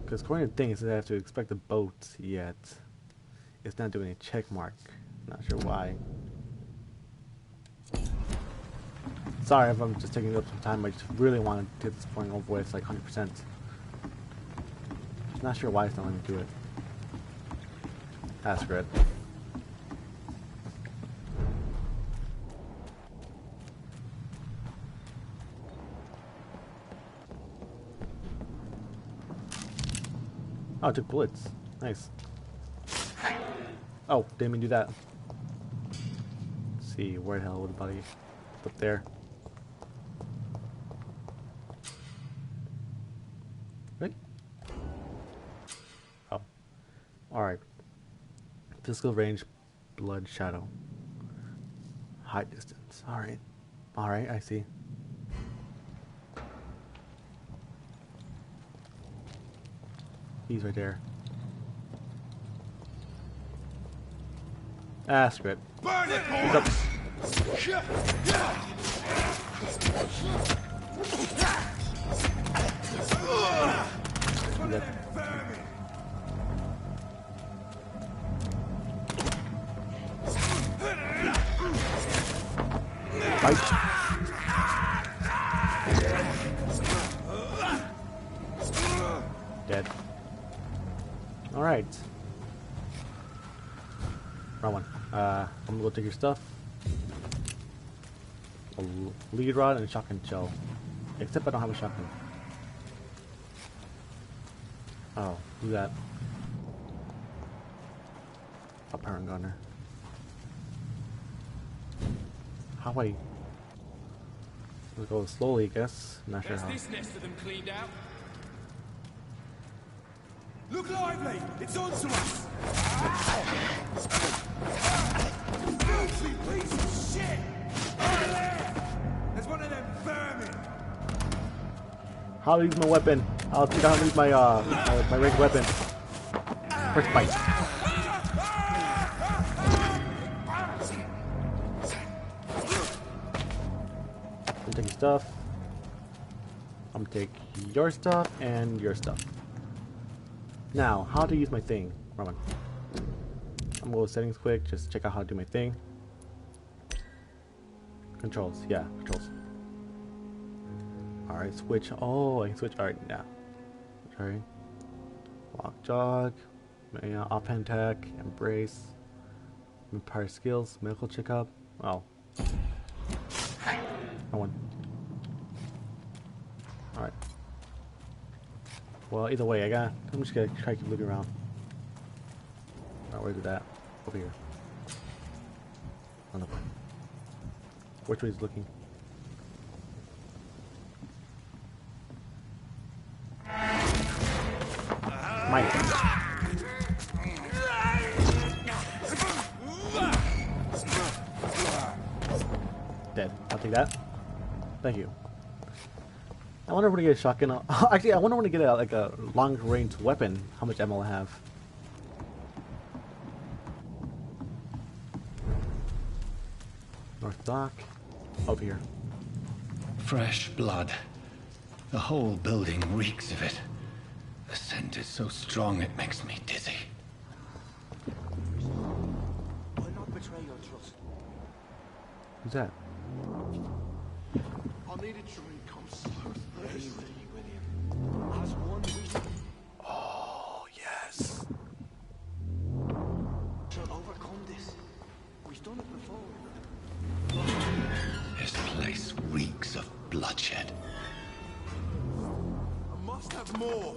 Because according to the thing, it says I have to expect a boat, yet it's not doing a check mark. Not sure why. Sorry if I'm just taking up some time. I just really want to get this point over with, like 100%. Just not sure why it's not letting me do it. That's great. Oh, it took bullets. Nice. Oh, didn't mean to do that. Let's see, where the hell would the body? Up there. Right? Oh. Alright. Physical range, blood shadow. High distance. Alright. Alright, I see. He's right there. Ah, screw it. Burn it, He's up. Dead. Alright. Wrong one. I'm gonna go take your stuff. A lead rod and a shotgun shell. Except I don't have a shotgun. Oh, who's that? A parent gunner. How do I... We'll go slowly, I guess. Not sure how. This nest of them cleaned out. Look lively! It's on to us! Filthy piece of shit! Over there! There's one of them vermin! How to use my weapon? I'll teach you how to use my my ranged weapon. First bite. stuff. I'm gonna take your stuff and your stuff. Now, how to use my thing? Roman. I'm gonna go to settings quick, just check out how to do my thing. Controls, yeah, controls. Alright, switch. Oh, I can switch. Alright, yeah. Sorry. Lock jog. Yeah, offhand attack. Embrace. Vampire skills. Medical checkup. Oh. No one. Alright. Well, either way, I'm just gonna try to keep looking around. Alright, where's it at? Over here. Oh no. Which way is looking? Mike. Dead. I'll take that. Thank you. I wonder when to get a shotgun. Actually, I wonder when to get a long-range weapon. How much ammo I have. North Dock. Over here. Fresh blood. The whole building reeks of it. The scent is so strong it makes me dizzy. Why not betray your trust? Who's that? I needed to come south. William. As one we... Oh, yes. shall overcome this. We've done it before. This place reeks of bloodshed. I must have more.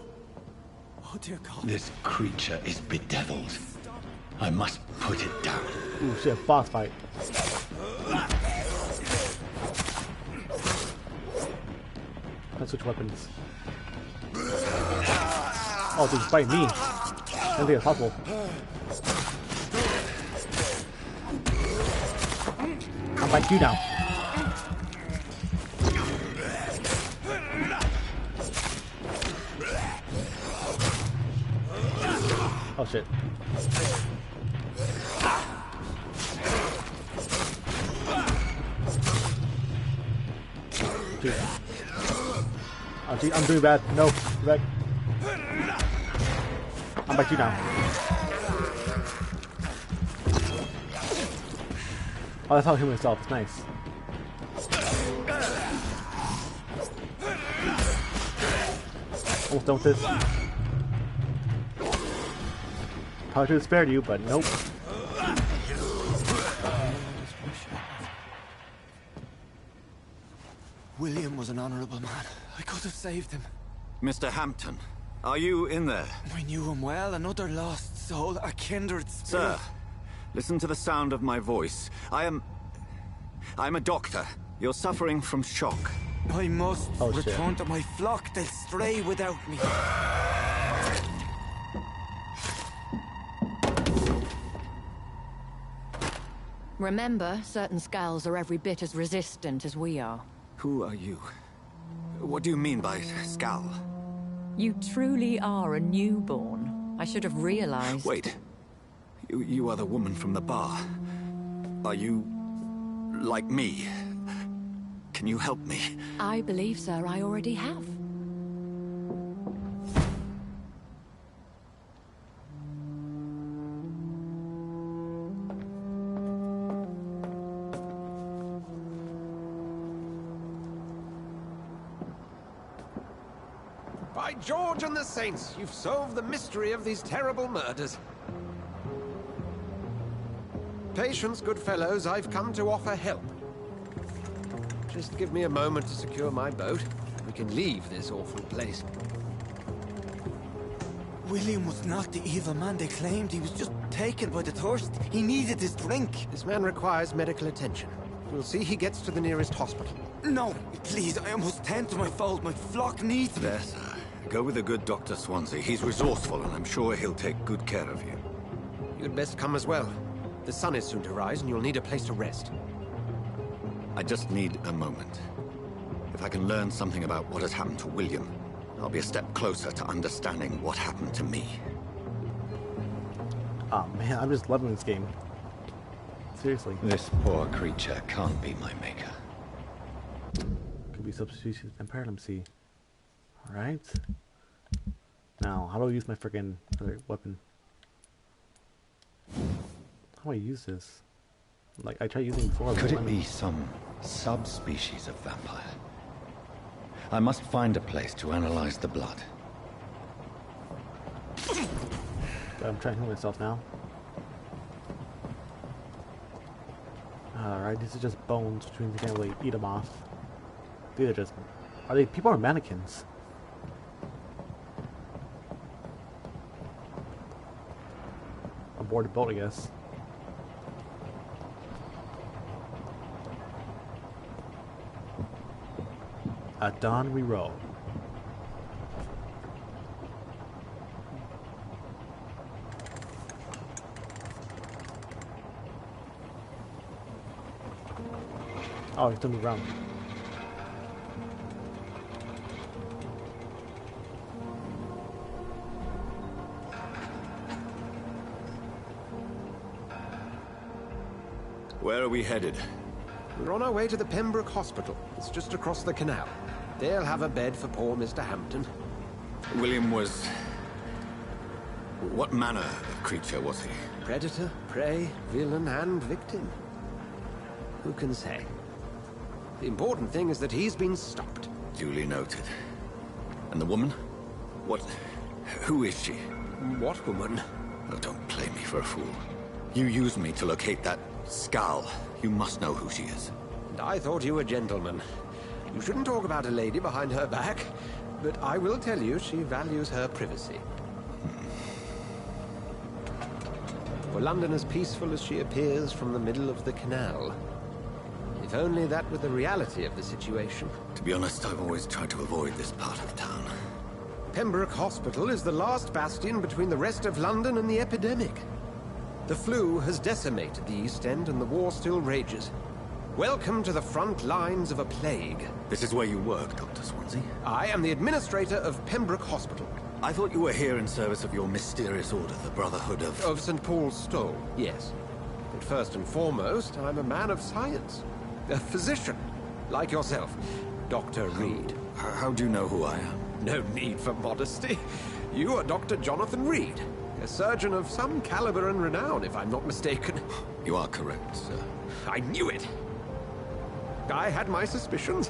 Oh dear God. This creature is bedeviled. I must put it down. Ooh, shit, boss fight. Let's switch weapons. Oh, dude, fight me. I don't think it's possible. I'm like you now. Oh shit. Dude. Oh, gee, I'm doing bad. No, back. I'm back to you now. Oh, that's how he healed himself. It's nice. Almost done with this. Probably should have spared you, but nope. William was an honorable man. I could have saved him. Mr. Hampton, are you in there? I knew him well, another lost soul, a kindred spirit. Sir, listen to the sound of my voice. I'm a doctor. You're suffering from shock. I must return shit. to my flock. They'll stray without me. Remember, certain skulls are every bit as resistant as we are. Who are you? What do you mean by Skal? You truly are a newborn. I should have realized. Wait. You are the woman from the bar. Are you... like me? Can you help me? I believe, sir, I already have. By George and the Saints, you've solved the mystery of these terrible murders. Patience, good fellows, I've come to offer help. Just give me a moment to secure my boat. We can leave this awful place. William was not the evil man they claimed. He was just taken by the thirst. He needed his drink. This man requires medical attention. We'll see he gets to the nearest hospital. No, please, I must tend to my fold. My flock needs me. There, sir. Go with the good Dr. Swansea. He's resourceful, and I'm sure he'll take good care of you. You'd best come as well. The sun is soon to rise, and you'll need a place to rest. I just need a moment. If I can learn something about what has happened to William, I'll be a step closer to understanding what happened to me. Oh man, I'm just loving this game. Seriously. This poor creature can't be my maker. be subspecies vampire. Let me see. Alright. Now, how do I use my freaking other weapon? How do I use this? Like, I tried using it before. Could it be some subspecies of vampire? I must find a place to analyze the blood. I'm trying to heal myself now. Alright, these are just bones, which means you can't really eat them off. These are just... Are they people or mannequins? Aboard the boat, I guess. At dawn we row. Oh, he's turning around. Where are we headed? We're on our way to the Pembroke Hospital. It's just across the canal. They'll have a bed for poor Mr. Hampton. William was... What manner of creature was he? Predator, prey, villain, and victim. Who can say? The important thing is that he's been stopped. Duly noted. And the woman? What... Who is she? What woman? Oh, don't play me for a fool. You used me to locate that skull. You must know who she is. And I thought you a gentleman. You shouldn't talk about a lady behind her back, but I will tell you she values her privacy. For London as peaceful as she appears from the middle of the canal. If only that were the reality of the situation. To be honest, I've always tried to avoid this part of town. Pembroke Hospital is the last bastion between the rest of London and the epidemic. The flu has decimated the East End and the war still rages. Welcome to the front lines of a plague. This is where you work, Dr. Swansea? I am the administrator of Pembroke Hospital. I thought you were here in service of your mysterious order, the Brotherhood of... Of St. Paul's Stole, yes. But first and foremost, I'm a man of science. A physician, like yourself, Dr. Reed. How do you know who I am? No need for modesty. You are Dr. Jonathan Reed, a surgeon of some caliber and renown, if I'm not mistaken. You are correct, sir. I knew it! I had my suspicions.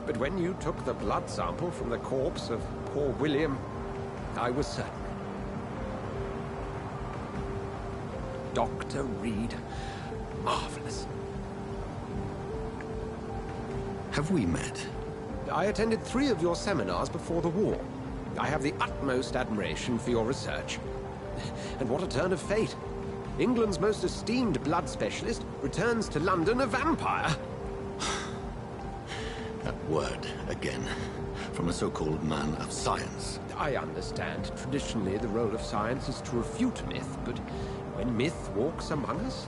But when you took the blood sample from the corpse of poor William, I was certain. Dr. Reed. Marvelous. Have we met? I attended 3 of your seminars before the war. I have the utmost admiration for your research. And what a turn of fate. England's most esteemed blood specialist returns to London a vampire. That word, again. From a so-called man of science. I understand. Traditionally, the role of science is to refute myth, but when myth walks among us,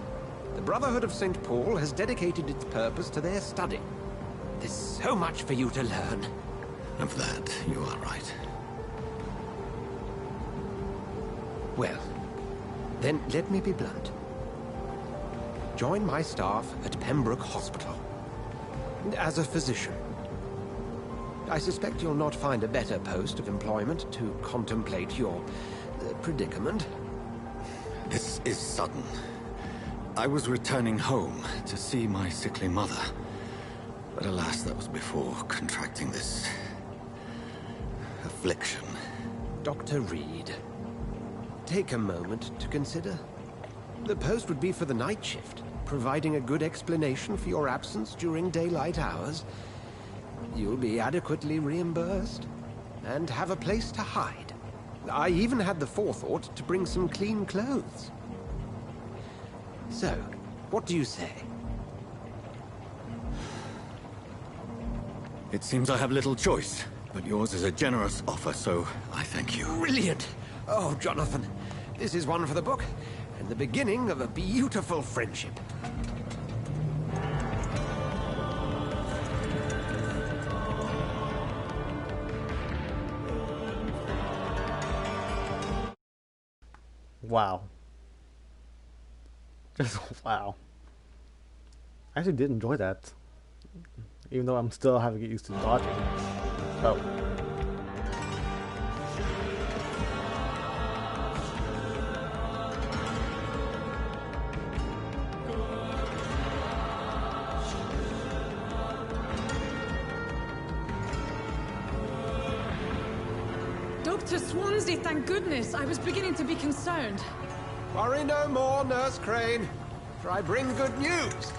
the Brotherhood of St. Paul has dedicated its purpose to their study. There's so much for you to learn. Of that, you are right. Well, then let me be blunt. Join my staff at Pembroke Hospital. As a physician. I suspect you'll not find a better post of employment to contemplate your predicament. This is sudden. I was returning home to see my sickly mother. But alas, that was before contracting this... affliction. Dr. Reed, take a moment to consider. The post would be for the night shift, providing a good explanation for your absence during daylight hours. You'll be adequately reimbursed, and have a place to hide. I even had the forethought to bring some clean clothes. So, what do you say? It seems I have little choice, but yours is a generous offer, so I thank you. Brilliant! Oh, Jonathan, this is one for the book, and the beginning of a beautiful friendship. Wow. Just wow. I actually did enjoy that. even though I'm still having to get used to dodging. Oh. Dr. Swansea, thank goodness. I was beginning to be concerned. Worry no more, Nurse Crane, for I bring good news.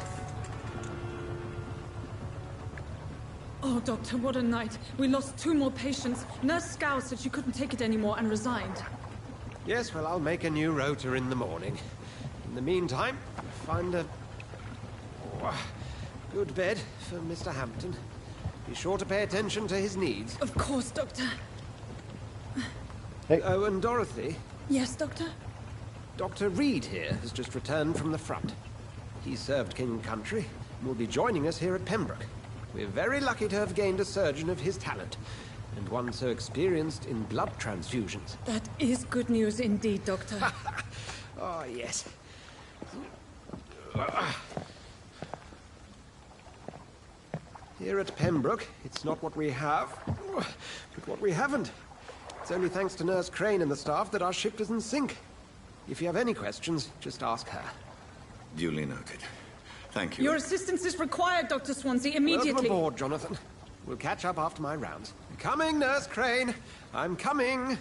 Oh, Doctor, what a night. We lost 2 more patients. Nurse Scow said she couldn't take it anymore and resigned. Yes, well, I'll make a new rota in the morning. In the meantime, find a good bed for Mr. Hampton. Be sure to pay attention to his needs. Of course, Doctor. Hey. Oh, and Dorothy? Yes, Doctor? Dr. Reed here has just returned from the front. He served King and Country and will be joining us here at Pembroke. We're very lucky to have gained a surgeon of his talent, and one so experienced in blood transfusions. That is good news indeed, Doctor. Oh, yes. Here at Pembroke, it's not what we have, but what we haven't. It's only thanks to Nurse Crane and the staff that our ship doesn't sink. If you have any questions, just ask her. Duly noted. Thank you. Your assistance is required, Dr. Swansea, immediately. Welcome aboard, Jonathan. We'll catch up after my rounds. I'm coming, Nurse Crane. I'm coming.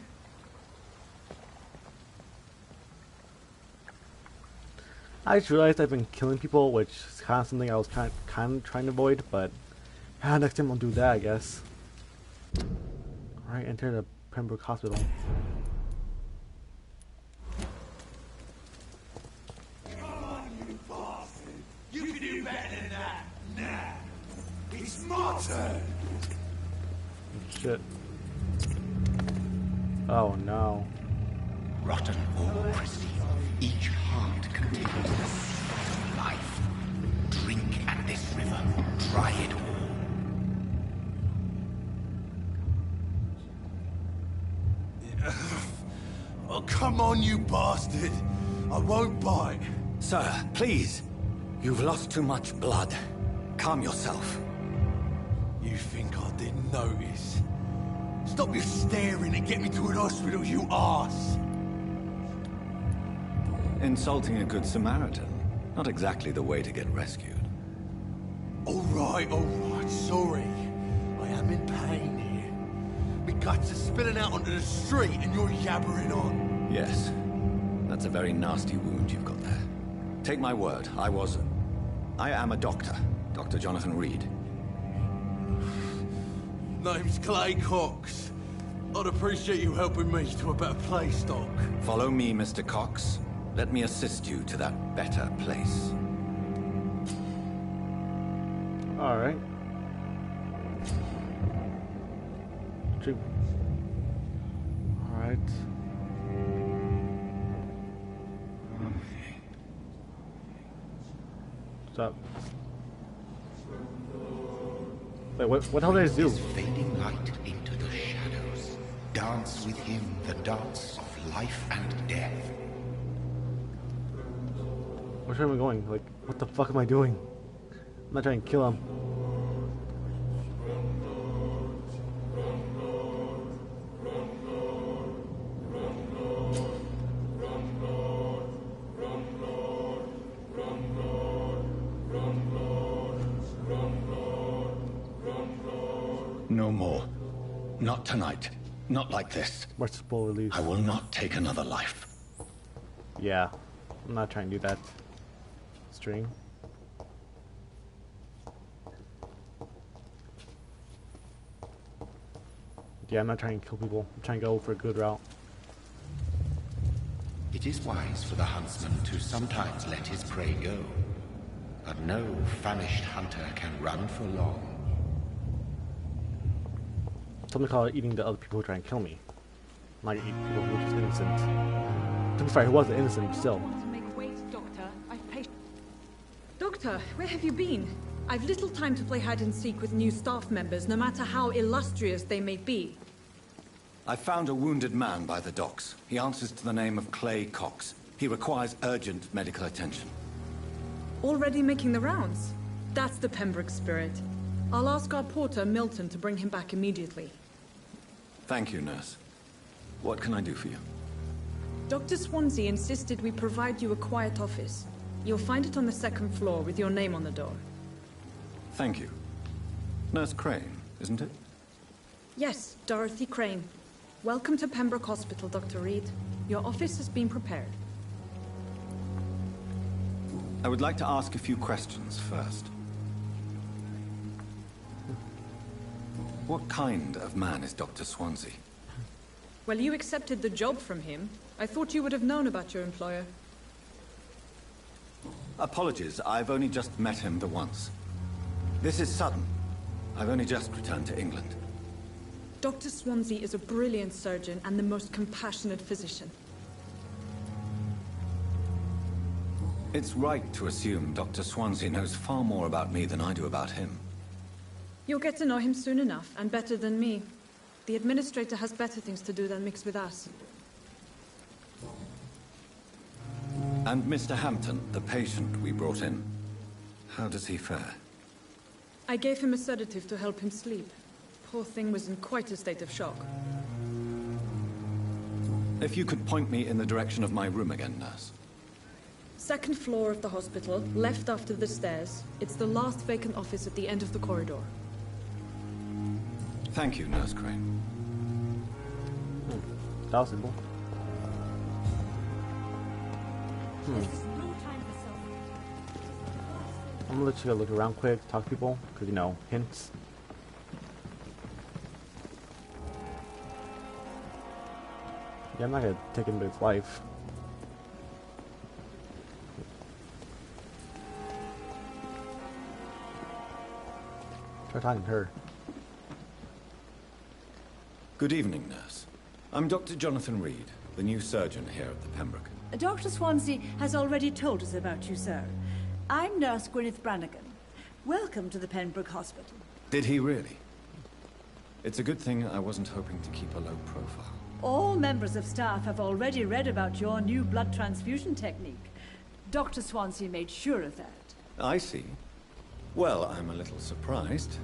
I just realized I've been killing people, which is kind of something I was kind of trying to avoid, but next time I'll do that, I guess. Alright, enter the Pembroke Hospital. You can do better than that. Nah. It's my turn. Shit. Oh no. Rotten or pristine, each heart contains the seed of life. Drink at this river, try it all. Oh, come on, you bastard. I won't bite. Sir, please. You've lost too much blood. Calm yourself. You think I didn't notice? Stop your staring and get me to an hospital, you arse! Insulting a good Samaritan. Not exactly the way to get rescued. Alright, sorry. I am in pain here. My guts are spilling out onto the street and you're yabbering on. Yes. That's a very nasty wound you've got there. Take my word, I am a doctor. Dr. Jonathan Reed. Name's Clay Cox. I'd appreciate you helping me to a better place, Doc. Follow me, Mr. Cox. Let me assist you to that better place. Alright. Alright. Stop. Wait, what the hell did I do? Fading light into the shadows. Dance with him the dance of life and death. Where am I going? Like, what the fuck am I doing? I'm not trying to kill him. No more. Not tonight. Not like this. Merciful release. I will not take another life. Yeah. I'm not trying to do that. String. Yeah, I'm not trying to kill people. I'm trying to go for a good route. It is wise for the huntsman to sometimes let his prey go. But no famished hunter can run for long. Something called eating the other people who try and kill me. Not eat people who are just innocent. To be fair, he wasn't innocent, but still. Doctor, where have you been? I've little time to play hide and seek with new staff members, no matter how illustrious they may be. I found a wounded man by the docks. He answers to the name of Clay Cox. He requires urgent medical attention. Already making the rounds? That's the Pembroke spirit. I'll ask our porter, Milton, to bring him back immediately. Thank you, nurse. What can I do for you? Dr. Swansea insisted we provide you a quiet office. You'll find it on the second floor with your name on the door. Thank you. Nurse Crane, isn't it? Yes, Dorothy Crane. Welcome to Pembroke Hospital, Dr. Reed. Your office has been prepared. I would like to ask a few questions first. What kind of man is Dr. Swansea? Well, you accepted the job from him. I thought you would have known about your employer. Apologies, I've only just met him the once. This is sudden. I've only just returned to England. Dr. Swansea is a brilliant surgeon and the most compassionate physician. It's right to assume Dr. Swansea knows far more about me than I do about him. You'll get to know him soon enough, and better than me. The administrator has better things to do than mix with us. And Mr. Hampton, the patient we brought in, how does he fare? I gave him a sedative to help him sleep. Poor thing was in quite a state of shock. If you could point me in the direction of my room again, nurse. Second floor of the hospital, left after the stairs. It's the last vacant office at the end of the corridor. Thank you, Nurse Crane. That was simple. I'm gonna let you go look around quick, talk to people, because you know, hints. Yeah, I'm not gonna take anybody's life. Try talking to her. Good evening, nurse. I'm Dr. Jonathan Reed, the new surgeon here at the Pembroke. Dr. Swansea has already told us about you, sir. I'm Nurse Gwyneth Brannigan. Welcome to the Pembroke Hospital. Did he really? It's a good thing I wasn't hoping to keep a low profile. All members of staff have already read about your new blood transfusion technique. Dr. Swansea made sure of that. I see. Well, I'm a little surprised,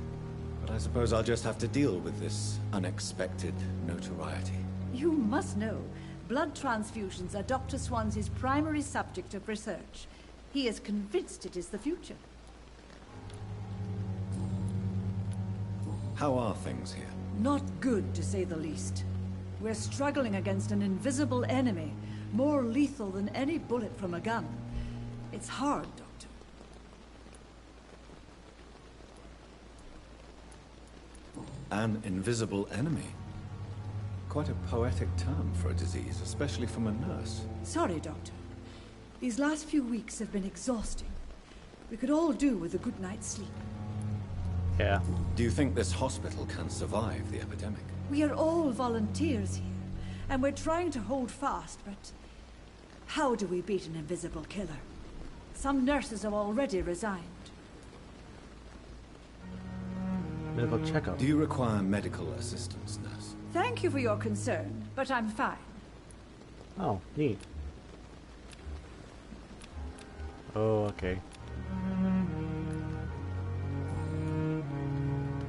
but I suppose I'll just have to deal with this unexpected notoriety. You must know, blood transfusions are Dr. Swansea's primary subject of research. He is convinced it is the future. How are things here? Not good, to say the least. We're struggling against an invisible enemy, more lethal than any bullet from a gun. It's hard, Doctor. An invisible enemy? Quite a poetic term for a disease, especially from a nurse. Sorry, Doctor. These last few weeks have been exhausting. We could all do with a good night's sleep. Yeah. Do you think this hospital can survive the epidemic? We are all volunteers here, and we're trying to hold fast, but how do we beat an invisible killer? Some nurses have already resigned. Medical checkup. Do you require medical assistance, nurse? Thank you for your concern, but I'm fine. Oh, neat. Oh, okay.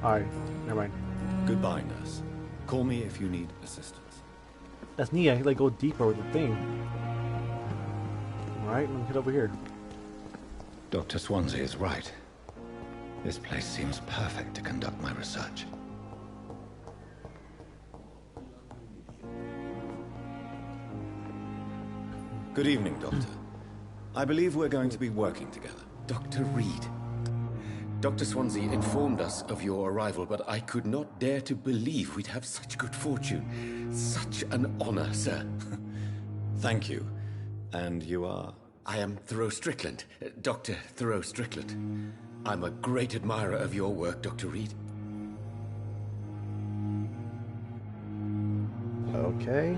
Alright, never mind. Goodbye, nurse. Call me if you need assistance. That's neat, I can like go deeper with the thing. Alright, let me head over here. Dr. Swansea is right. This place seems perfect to conduct my research. Good evening, Doctor. I believe we're going to be working together. Dr. Reed. Dr. Swansea informed us of your arrival, but I could not dare to believe we'd have such good fortune. Such an honor, sir. Thank you. And you are? I am Thoreau Strickland, Dr. Thoreau Strickland. I'm a great admirer of your work, Dr. Reed. Okay.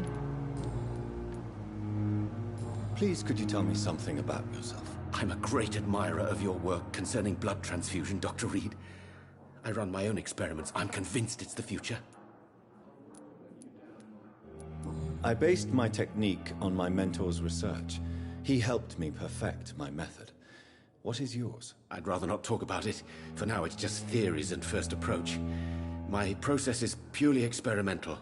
Please, could you tell me something about yourself? I'm a great admirer of your work concerning blood transfusion, Dr. Reed. I run my own experiments. I'm convinced it's the future. I based my technique on my mentor's research. He helped me perfect my method. What is yours? I'd rather not talk about it. For now, it's just theories and first approach. My process is purely experimental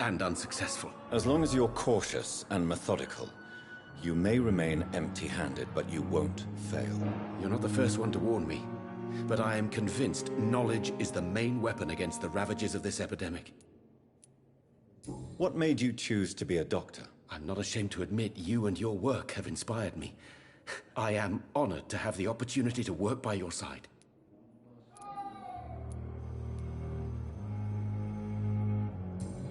and unsuccessful. As long as you're cautious and methodical, you may remain empty-handed, but you won't fail. You're not the first one to warn me, but I am convinced knowledge is the main weapon against the ravages of this epidemic. What made you choose to be a doctor? I'm not ashamed to admit you and your work have inspired me. I am honored to have the opportunity to work by your side.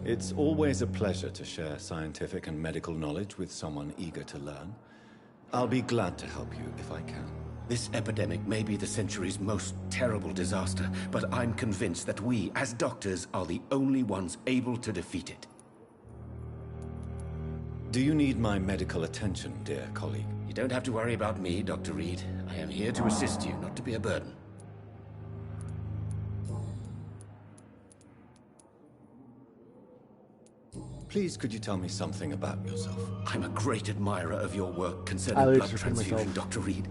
It's always a pleasure to share scientific and medical knowledge with someone eager to learn. I'll be glad to help you if I can. This epidemic may be the century's most terrible disaster, but I'm convinced that we, as doctors, are the only ones able to defeat it. Do you need my medical attention, dear colleague? You don't have to worry about me, Dr. Reed. I am here to assist you, not to be a burden. Please, could you tell me something about yourself? I'm a great admirer of your work concerning blood transfusion, Dr. Reed.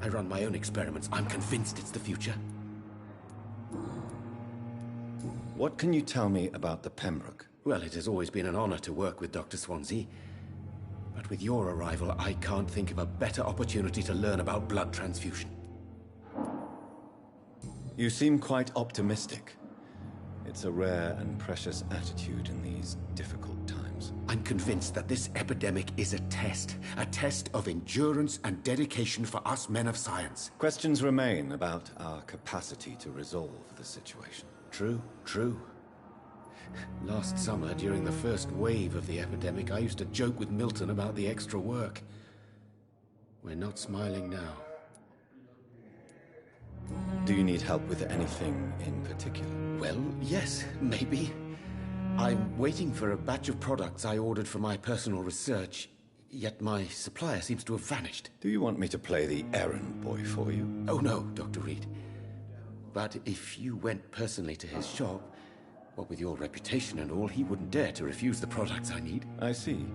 I run my own experiments. I'm convinced it's the future. What can you tell me about the Pembroke? Well, it has always been an honor to work with Dr. Swansea. But with your arrival, I can't think of a better opportunity to learn about blood transfusion. You seem quite optimistic. It's a rare and precious attitude in these difficult times. I'm convinced that this epidemic is a test of endurance and dedication for us men of science. Questions remain about our capacity to resolve the situation. True, true. Last summer, during the first wave of the epidemic, I used to joke with Milton about the extra work. We're not smiling now. Do you need help with anything in particular? Well, yes, maybe. I'm waiting for a batch of products I ordered for my personal research, yet my supplier seems to have vanished. Do you want me to play the errand boy for you? Oh no, Dr. Reed. But if you went personally to his shop, what with your reputation and all, he wouldn't dare to refuse the products I need. I see.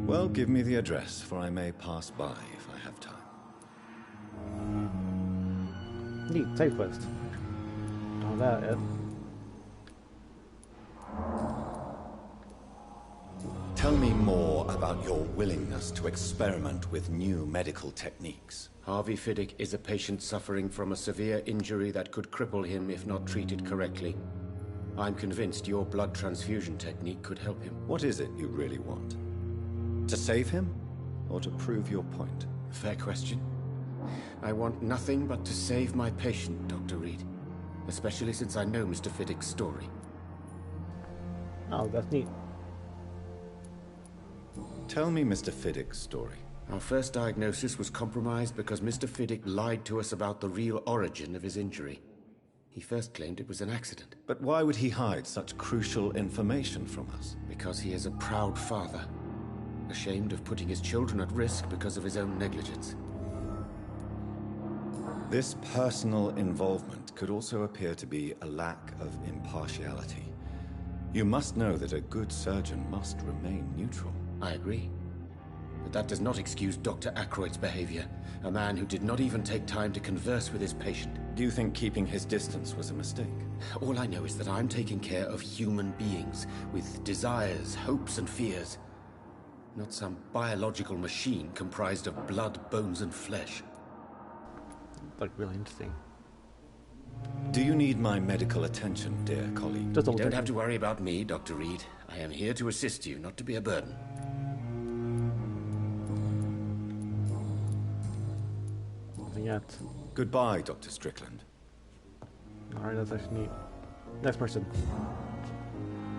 Well, give me the address, for I may pass by if I have time. Neat, save quest. Don't have that yet. Tell me more about your willingness to experiment with new medical techniques. Harvey Fiddick is a patient suffering from a severe injury that could cripple him if not treated correctly. I'm convinced your blood transfusion technique could help him. What is it you really want? To save him, or to prove your point? Fair question. I want nothing but to save my patient, Dr. Reed. Especially since I know Mr. Fiddick's story. Oh, that's neat. Tell me Mr. Fiddick's story. Our first diagnosis was compromised because Mr. Fiddick lied to us about the real origin of his injury. He first claimed it was an accident. But why would he hide such crucial information from us? Because he is a proud father, ashamed of putting his children at risk because of his own negligence. This personal involvement could also appear to be a lack of impartiality. You must know that a good surgeon must remain neutral. I agree. But that does not excuse Dr. Ackroyd's behavior, a man who did not even take time to converse with his patient. Do you think keeping his distance was a mistake? All I know is that I'm taking care of human beings with desires, hopes, and fears. Not some biological machine comprised of blood, bones, and flesh. Like, really interesting. Do you need my medical attention, dear colleague? You don't have to worry about me, Dr. Reed. I am here to assist you, not to be a burden. Nothing yet. Goodbye, Dr. Strickland. Alright, that's actually neat. Next person.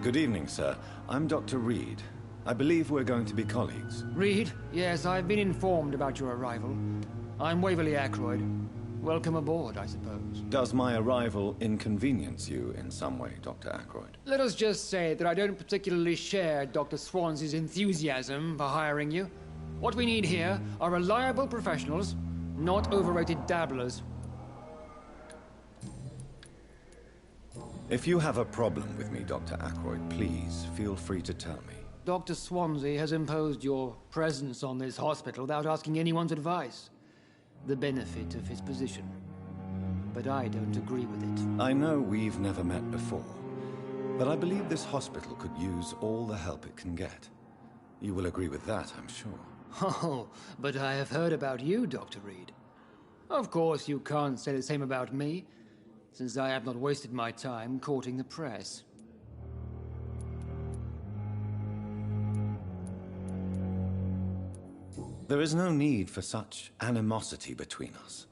Good evening, sir. I'm Dr. Reed. I believe we're going to be colleagues. Reed? Yes, I've been informed about your arrival. I'm Waverly Ackroyd. Welcome aboard, I suppose. Does my arrival inconvenience you in some way, Dr. Ackroyd? Let us just say that I don't particularly share Dr. Swansea's enthusiasm for hiring you. What we need here are reliable professionals, not overrated dabblers. If you have a problem with me, Dr. Ackroyd, please feel free to tell me. Dr. Swansea has imposed your presence on this hospital without asking anyone's advice. the benefit of his position. But I don't agree with it. I know we've never met before, but I believe this hospital could use all the help it can get. You will agree with that, I'm sure. Oh, but I have heard about you, Dr. Reed. Of course, you can't say the same about me, since I have not wasted my time courting the press. There is no need for such animosity between us.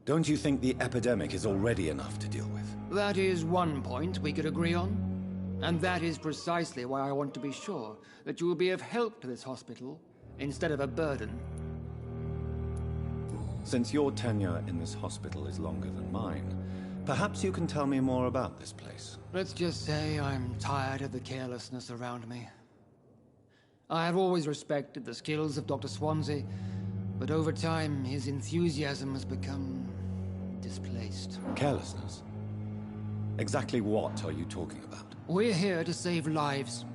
Don't you think the epidemic is already enough to deal with? That is one point we could agree on. And that is precisely why I want to be sure that you will be of help to this hospital, instead of a burden. Since your tenure in this hospital is longer than mine, perhaps you can tell me more about this place. Let's just say I'm tired of the carelessness around me. I have always respected the skills of Dr. Swansea, but over time his enthusiasm has become displaced. Carelessness? Exactly what are you talking about? We're here to save lives.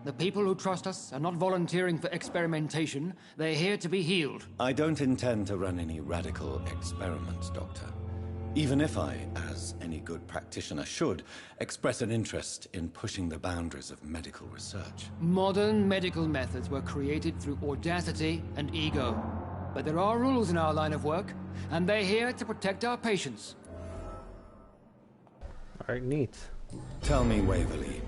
The people who trust us are not volunteering for experimentation. They're here to be healed. I don't intend to run any radical experiments, Doctor. Even if I, as any good practitioner should, express an interest in pushing the boundaries of medical research. Modern medical methods were created through audacity and ego. But there are rules in our line of work, and they're here to protect our patients. Alright, neat. Tell me, Waverly,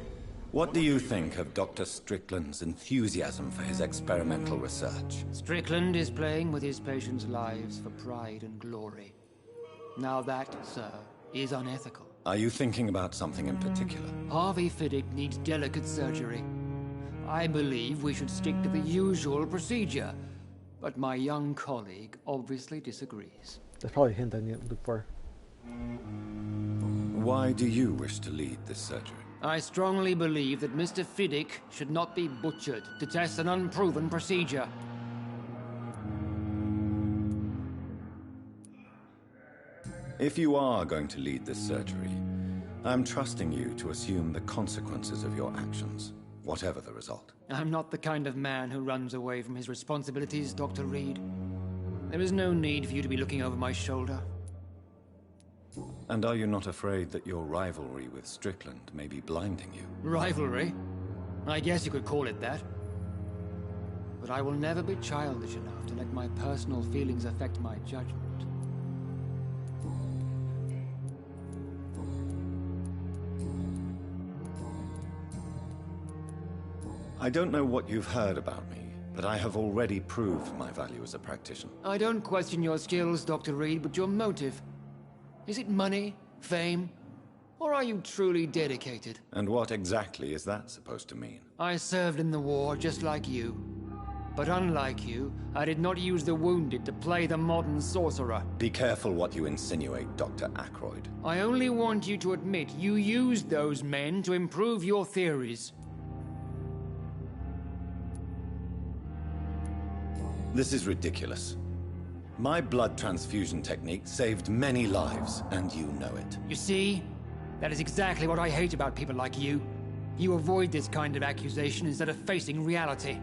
what do you think of Dr. Strickland's enthusiasm for his experimental research? Strickland is playing with his patients' lives for pride and glory. Now that, sir, is unethical. Are you thinking about something in particular? Harvey Fiddick needs delicate surgery. I believe we should stick to the usual procedure, but my young colleague obviously disagrees. That's probably a hint I need to look for. Why do you wish to lead this surgery? I strongly believe that Mr. Fiddick should not be butchered to test an unproven procedure. If you are going to lead this surgery, I'm trusting you to assume the consequences of your actions, whatever the result. I'm not the kind of man who runs away from his responsibilities, Dr. Reed. There is no need for you to be looking over my shoulder. And are you not afraid that your rivalry with Strickland may be blinding you? Rivalry? I guess you could call it that. But I will never be childish enough to let my personal feelings affect my judgment. I don't know what you've heard about me, but I have already proved my value as a practitioner. I don't question your skills, Dr. Reed, but your motive. Is it money, fame, or are you truly dedicated? And what exactly is that supposed to mean? I served in the war just like you. But unlike you, I did not use the wounded to play the modern sorcerer. Be careful what you insinuate, Dr. Ackroyd. I only want you to admit you used those men to improve your theories. This is ridiculous. My blood transfusion technique saved many lives, and you know it. You see? That is exactly what I hate about people like you. You avoid this kind of accusation instead of facing reality.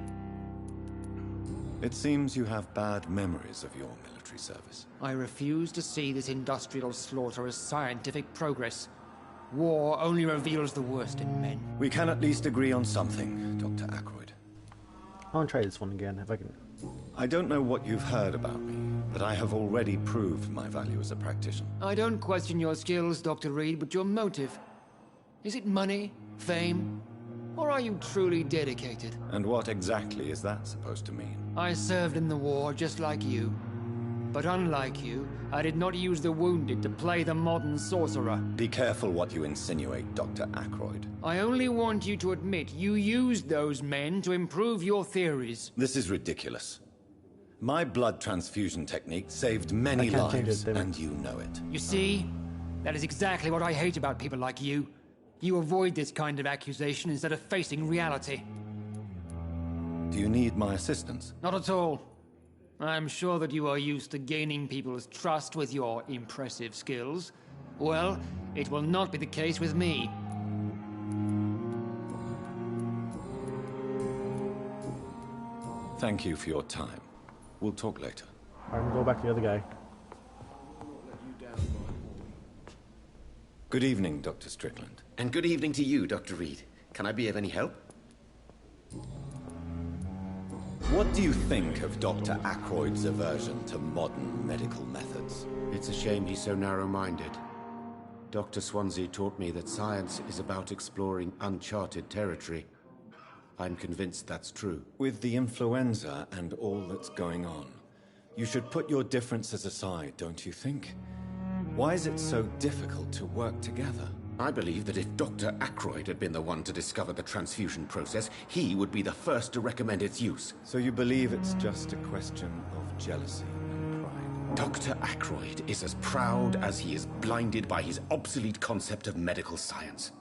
It seems you have bad memories of your military service. I refuse to see this industrial slaughter as scientific progress. War only reveals the worst in men. We can at least agree on something, Dr. Ackroyd. I want to try this one again, if I can. I don't know what you've heard about me, but I have already proved my value as a practitioner. I don't question your skills, Dr. Reed, but your motive. Is it money, fame, or are you truly dedicated? And what exactly is that supposed to mean? I served in the war just like you. But unlike you, I did not use the wounded to play the modern sorcerer. Be careful what you insinuate, Dr. Ackroyd. I only want you to admit you used those men to improve your theories. This is ridiculous. My blood transfusion technique saved many lives, and you know it. You see? That is exactly what I hate about people like you. You avoid this kind of accusation instead of facing reality. Do you need my assistance? Not at all. I'm sure that you are used to gaining people's trust with your impressive skills. Well, it will not be the case with me. Thank you for your time. We'll talk later. I'm gonna go back to the other guy. Good evening, Dr. Strickland. And good evening to you, Dr. Reed. Can I be of any help? What do you think of Dr. Ackroyd's aversion to modern medical methods? It's a shame he's so narrow-minded. Dr. Swansea taught me that science is about exploring uncharted territory. I'm convinced that's true. With the influenza and all that's going on, you should put your differences aside, don't you think? Why is it so difficult to work together? I believe that if Dr. Ackroyd had been the one to discover the transfusion process, he would be the first to recommend its use. So you believe it's just a question of jealousy and pride? Dr. Ackroyd is as proud as he is blinded by his obsolete concept of medical science.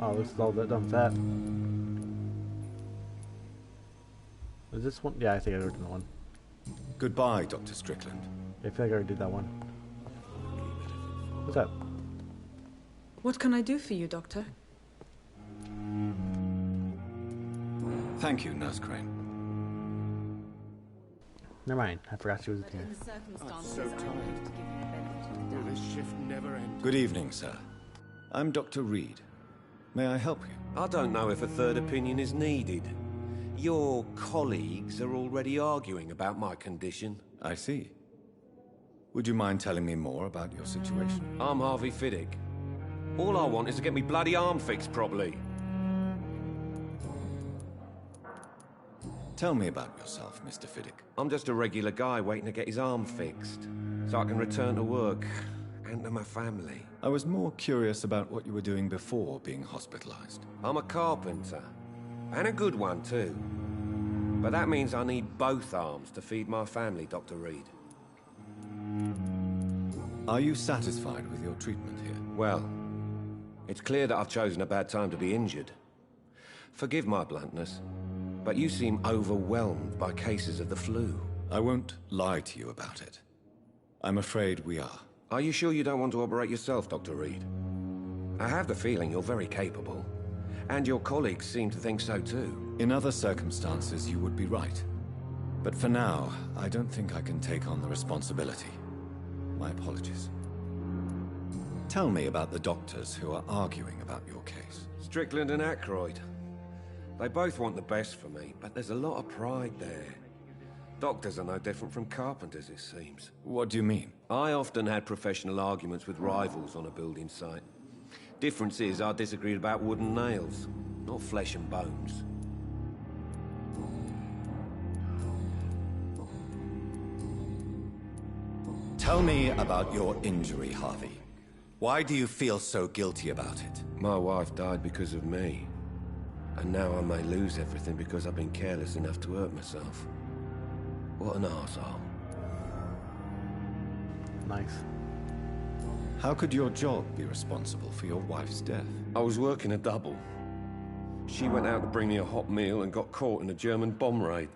Oh, this is all that done that. Is this one? Yeah, I think I already did that one. Goodbye, Dr. Strickland. I feel like I already did that one. What's up? What can I do for you, Doctor? Thank you, Nurse Crane. Never mind. I forgot she was here. I'm so tired. Will this shift never end? Good evening, sir. I'm Dr. Reed. May I help you? I don't know if a third opinion is needed. Your colleagues are already arguing about my condition. I see. Would you mind telling me more about your situation? I'm Harvey Fiddick. All I want is to get me bloody arm fixed properly. Tell me about yourself, Mr. Fiddick. I'm just a regular guy waiting to get his arm fixed, so I can return to work and to my family. I was more curious about what you were doing before being hospitalized. I'm a carpenter, and a good one too. But that means I need both arms to feed my family, Dr. Reed. Are you satisfied with your treatment here? Well, it's clear that I've chosen a bad time to be injured. Forgive my bluntness, but you seem overwhelmed by cases of the flu. I won't lie to you about it. I'm afraid we are. Are you sure you don't want to operate yourself, Dr. Reed? I have the feeling you're very capable, and your colleagues seem to think so too. In other circumstances, you would be right. But for now, I don't think I can take on the responsibility. My apologies. Tell me about the doctors who are arguing about your case. Strickland and Ackroyd. They both want the best for me, but there's a lot of pride there. Doctors are no different from carpenters, it seems. What do you mean? I often had professional arguments with rivals on a building site. Difference is I disagreed about wooden nails, not flesh and bones. Tell me about your injury, Harvey. Why do you feel so guilty about it? My wife died because of me. And now I may lose everything because I've been careless enough to hurt myself. What an arsehole. Nice. How could your job be responsible for your wife's death? I was working a double. She went out to bring me a hot meal and got caught in a German bomb raid.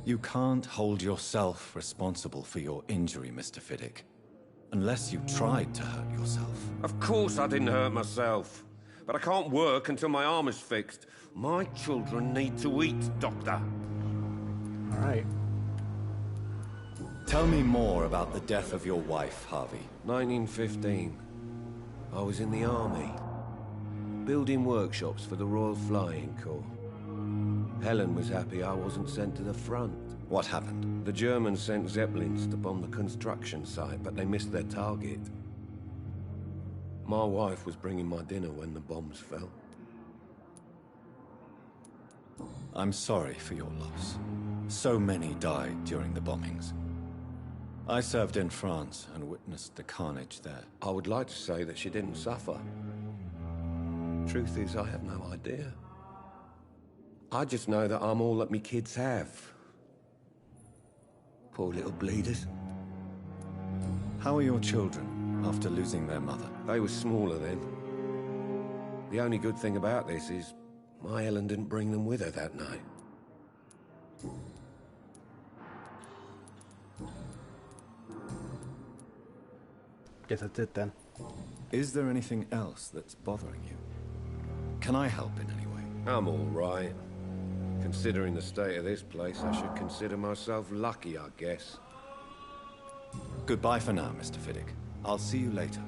You can't hold yourself responsible for your injury, Mr. Fiddick. Unless you tried to hurt yourself. Of course I didn't hurt myself. But I can't work until my arm is fixed. My children need to eat, Doctor. All right. Tell me more about the death of your wife, Harvey. 1915. I was in the army. Building workshops for the Royal Flying Corps. Helen was happy I wasn't sent to the front. What happened? The Germans sent Zeppelins to bomb the construction site, but they missed their target. My wife was bringing my dinner when the bombs fell. I'm sorry for your loss. So many died during the bombings. I served in France and witnessed the carnage there. I would like to say that she didn't suffer. Truth is, I have no idea. I just know that I'm all that me kids have. Poor little bleeders. How are your children after losing their mother? They were smaller then. The only good thing about this is my Helen didn't bring them with her that night. Guess that's it then. Is there anything else that's bothering you? Can I help in any way? I'm all right. Considering the state of this place, I should consider myself lucky, I guess. Goodbye for now, Mr. Fiddick. I'll see you later.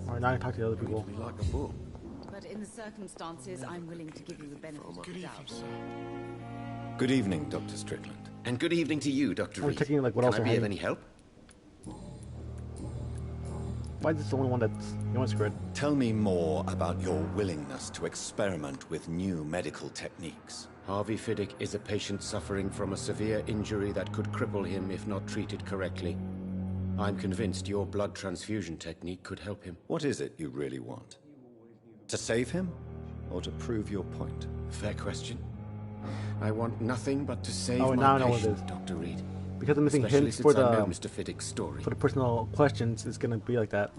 Alright, now I can talk to the other people. Like a book. But in the circumstances, I'm willing to give you the benefit of the doubt. Good evening, Dr. Strickland. And good evening to you, Dr. I'm Reed. checking, like, what Can else I are be of hiding. any help? Why is this the only one that's... You want squid? Tell me more about your willingness to experiment with new medical techniques. Harvey Fiddick is a patient suffering from a severe injury that could cripple him if not treated correctly. I'm convinced your blood transfusion technique could help him. What is it you really want? To save him, or to prove your point? Fair question. I want nothing but to save Oh, my now I know what it patient, is. Dr. Reed. Because I'm missing Especially hints since for the... I know Mr. Fiddick's story. For the personal questions, it's gonna be like that.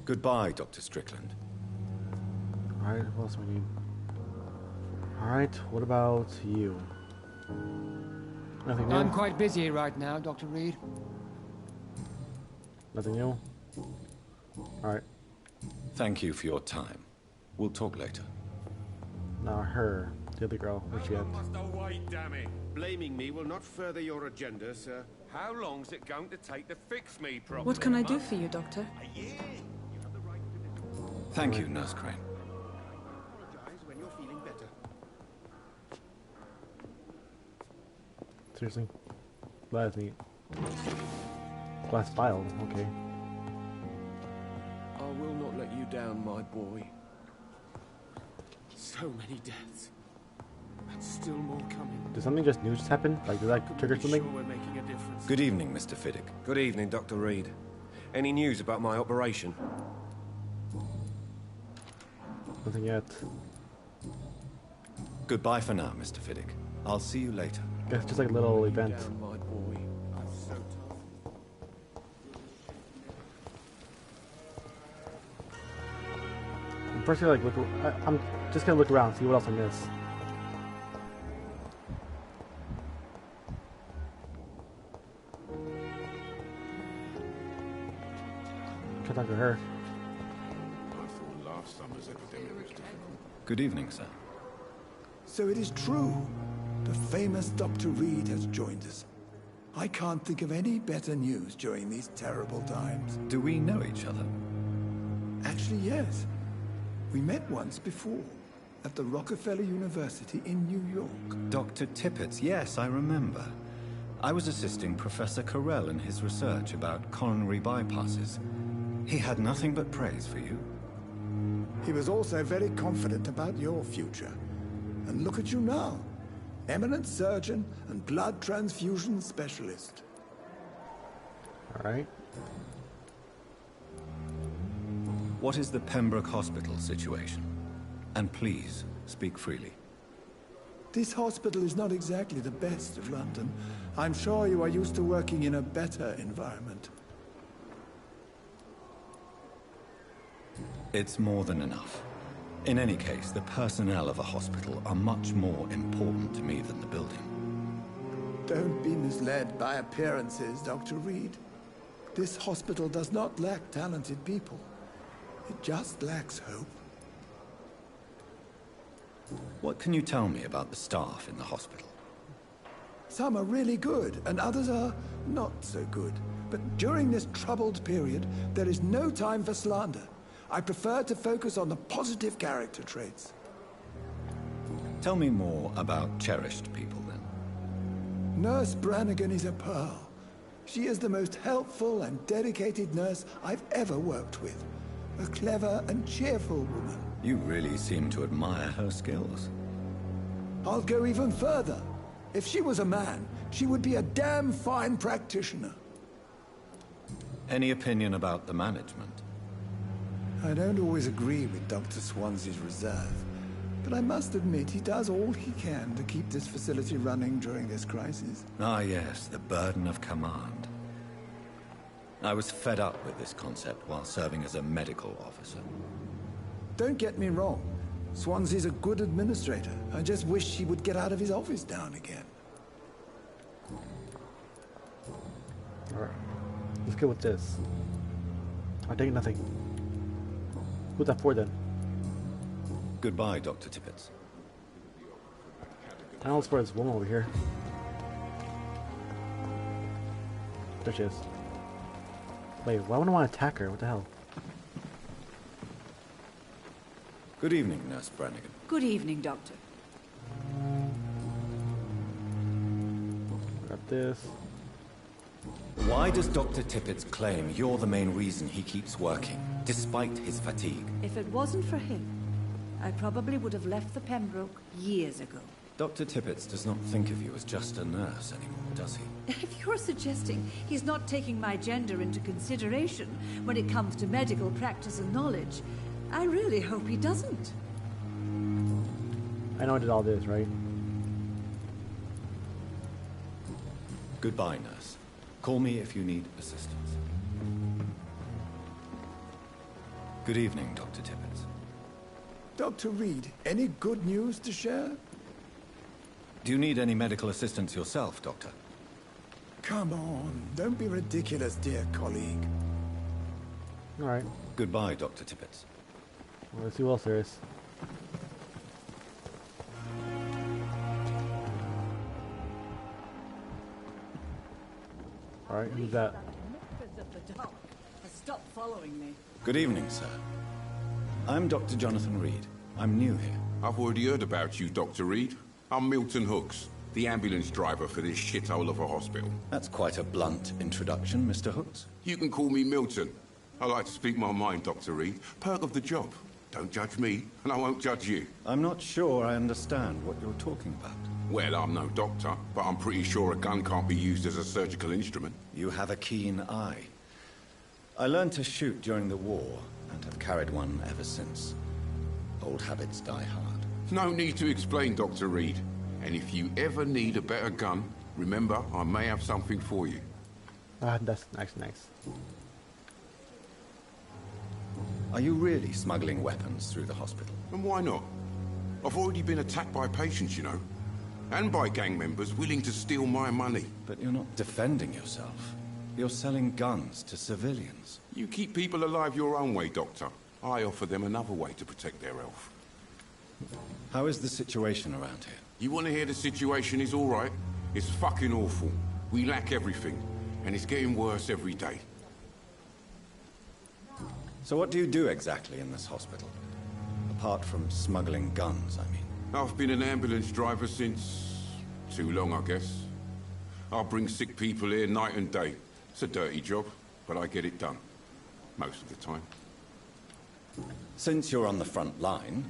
Goodbye, Dr. Strickland. Alright, what else do we need? Alright, what about you? Nothing new? I'm quite busy right now, Dr. Reed. Nothing new? Alright. Thank you for your time. We'll talk later. Now her, the other girl, where's she at? Must wait, damn it. Blaming me will not further your agenda, sir. How long's it going to take to fix me properly? What can I do for you, Doctor? Thank you, Nurse Crane. Apologize when you're feeling better. Seriously? That's neat. Glass vial, okay. I will not let you down, my boy. So many deaths. And still more coming. Did something just new just happen? Like, did that trigger something? Sure we're making a difference. Good evening, Mr. Fiddick. Good evening, Dr. Reed. Any news about my operation? Nothing yet. Goodbye for now, Mr. Fiddick. I'll see you later. Guess just like a little event. Down, my boy. I'm so tough. I'm first gonna like look. I'm just gonna look around, see what else I miss. Can't talk to her. I thought last summer's epidemic was difficult. Good evening, sir. So it is true. The famous Dr. Reed has joined us. I can't think of any better news during these terrible times. Do we know each other? Actually, yes. We met once before, at the Rockefeller University in New York. Dr. Tippett, yes, I remember. I was assisting Professor Carell in his research about coronary bypasses. He had nothing but praise for you. He was also very confident about your future. And look at you now. Eminent surgeon and blood transfusion specialist. Alright. What is the Pembroke Hospital situation? And please, speak freely. This hospital is not exactly the best of London. I'm sure you are used to working in a better environment. It's more than enough. In any case, the personnel of a hospital are much more important to me than the building. Don't be misled by appearances, Dr. Reed. This hospital does not lack talented people. It just lacks hope. What can you tell me about the staff in the hospital? Some are really good, and others are not so good. But during this troubled period, there is no time for slander. I prefer to focus on the positive character traits. Tell me more about cherished people, then. Nurse Brannigan is a pearl. She is the most helpful and dedicated nurse I've ever worked with. A clever and cheerful woman. You really seem to admire her skills. I'll go even further. If she was a man, she would be a damn fine practitioner. Any opinion about the management? I don't always agree with Dr. Swansea's reserve, but I must admit he does all he can to keep this facility running during this crisis. Ah, yes, the burden of command. I was fed up with this concept while serving as a medical officer. Don't get me wrong. Swansea's a good administrator. I just wish he would get out of his office now and again. Alright. Let's go with this. I take nothing. Who's that for then? Goodbye, Dr. Tippett. I don't swear this woman over here. There she is. Wait, why would I want to attack her? What the hell? Good evening, Nurse Brannigan. Good evening, Doctor. Got this. Why does Dr. Tippett claim you're the main reason he keeps working, despite his fatigue? If it wasn't for him, I probably would have left the Pembroke years ago. Dr. Tippett does not think of you as just a nurse anymore, does he? If you're suggesting he's not taking my gender into consideration when it comes to medical practice and knowledge, I really hope he doesn't. I know I did all this, right? Goodbye, nurse. Call me if you need assistance. Good evening, Dr. Tippett. Dr. Reed, any good news to share? Do you need any medical assistance yourself, Doctor? Come on, don't be ridiculous, dear colleague. Alright. Goodbye, Dr. Tippett. Well, let's see what else there is. Alright, who's that? Stop following me. Good evening, sir. I'm Dr. Jonathan Reed. I'm new here. I've already heard about you, Dr. Reed. I'm Milton Hooks, the ambulance driver for this shithole of a hospital. That's quite a blunt introduction, Mr. Hooks. You can call me Milton. I like to speak my mind, Dr. Reed. Perk of the job. Don't judge me, and I won't judge you. I'm not sure I understand what you're talking about. Well, I'm no doctor, but I'm pretty sure a gun can't be used as a surgical instrument. You have a keen eye. I learned to shoot during the war, and have carried one ever since. Old habits die hard. No need to explain, Dr. Reed. And if you ever need a better gun, remember, I may have something for you. That's nice. Are you really smuggling weapons through the hospital? And why not? I've already been attacked by patients, you know. And by gang members willing to steal my money. But you're not defending yourself. You're selling guns to civilians. You keep people alive your own way, Doctor. I offer them another way to protect their health. How is the situation around here? You want to hear the situation is all right? It's fucking awful. We lack everything. And it's getting worse every day. So what do you do exactly in this hospital? Apart from smuggling guns, I mean. I've been an ambulance driver since... too long, I guess. I bring sick people here night and day. It's a dirty job, but I get it done. Most of the time. Since you're on the front line,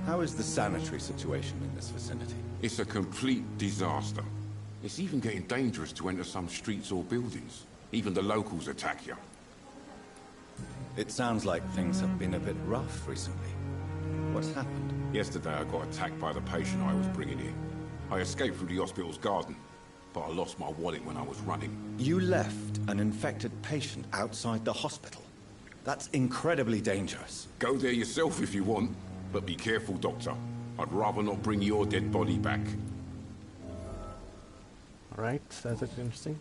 how is the sanitary situation in this vicinity? It's a complete disaster. It's even getting dangerous to enter some streets or buildings. Even the locals attack you. It sounds like things have been a bit rough recently. What's happened? Yesterday I got attacked by the patient I was bringing in. I escaped through the hospital's garden, but I lost my wallet when I was running. You left an infected patient outside the hospital? That's incredibly dangerous. Go there yourself if you want, but be careful, Doctor. I'd rather not bring your dead body back. Alright, that's interesting.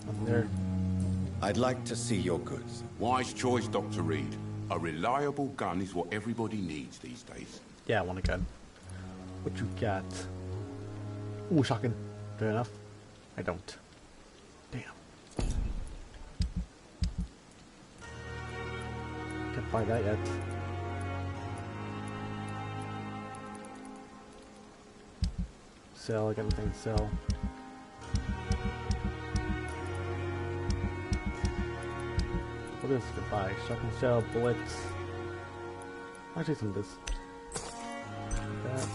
Up there. I'd like to see your goods. Wise choice, Dr. Reed. A reliable gun is what everybody needs these days. Yeah, I want a gun. What you got? Ooh, shotgun. Fair enough. I don't. Damn. Can't find that yet. Sell, I got nothing to sell. What is to buy? Shotgun shell, bullets. Actually, some of this. That.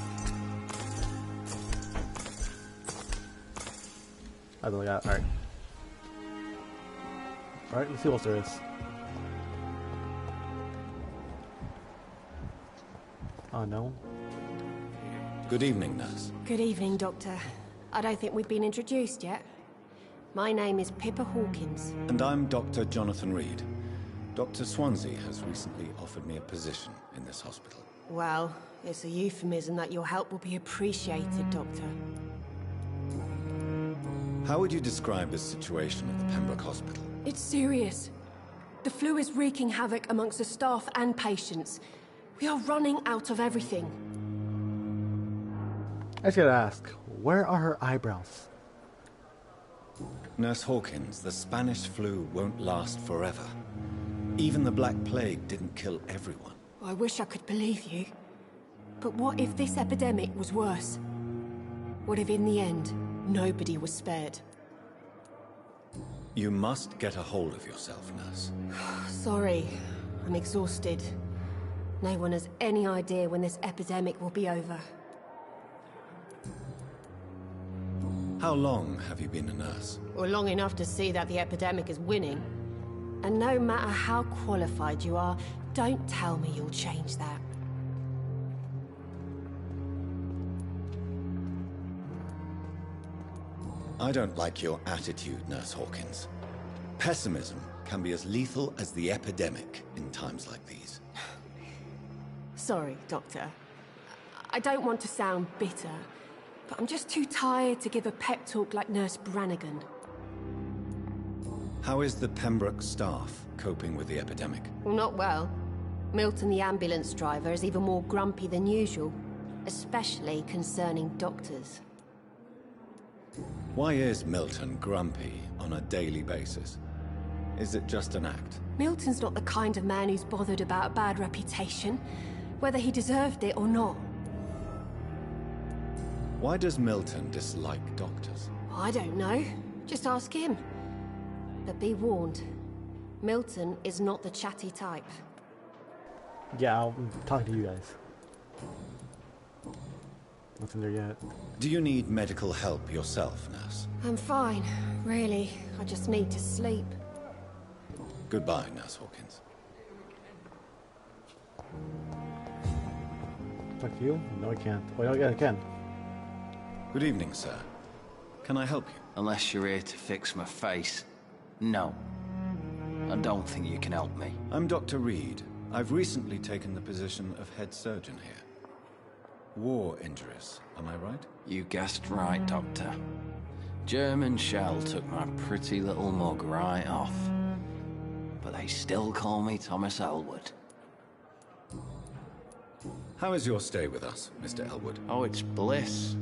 That's all I got. Alright. Alright, let's see what else there is. Oh, no. Good evening, nurse. Good evening, Doctor. I don't think we've been introduced yet. My name is Pippa Hawkins. And I'm Dr. Jonathan Reed. Dr. Swansea has recently offered me a position in this hospital. Well, it's a euphemism that your help will be appreciated, Doctor. How would you describe the situation at the Pembroke Hospital? It's serious. The flu is wreaking havoc amongst the staff and patients. We are running out of everything. I just gotta ask, where are her eyebrows? Nurse Hawkins, the Spanish flu won't last forever. Even the Black Plague didn't kill everyone. I wish I could believe you. But what if this epidemic was worse? What if in the end, nobody was spared? You must get a hold of yourself, nurse. Sorry, I'm exhausted. No one has any idea when this epidemic will be over. How long have you been a nurse? Or long enough to see that the epidemic is winning. And no matter how qualified you are, don't tell me you'll change that. I don't like your attitude, Nurse Hawkins. Pessimism can be as lethal as the epidemic in times like these. Sorry, Doctor. I don't want to sound bitter, but I'm just too tired to give a pep talk like Nurse Brannigan. How is the Pembroke staff coping with the epidemic? Well, not well. Milton, the ambulance driver, is even more grumpy than usual, especially concerning doctors. Why is Milton grumpy on a daily basis? Is it just an act? Milton's not the kind of man who's bothered about a bad reputation, whether he deserved it or not. Why does Milton dislike doctors? I don't know. Just ask him. But be warned, Milton is not the chatty type. Yeah, I'll talk to you guys. Nothing there yet. Do you need medical help yourself, nurse? I'm fine, really. I just need to sleep. Goodbye, Nurse Hawkins. Talk to you? No, I can't. Oh, yeah, I can. Good evening, sir. Can I help you? Unless you're here to fix my face. No. I don't think you can help me. I'm Dr. Reed. I've recently taken the position of head surgeon here. War injuries, am I right? You guessed right, Doctor. German shell took my pretty little mug right off. But they still call me Thomas Elwood. How is your stay with us, Mr. Elwood? Oh, it's bliss.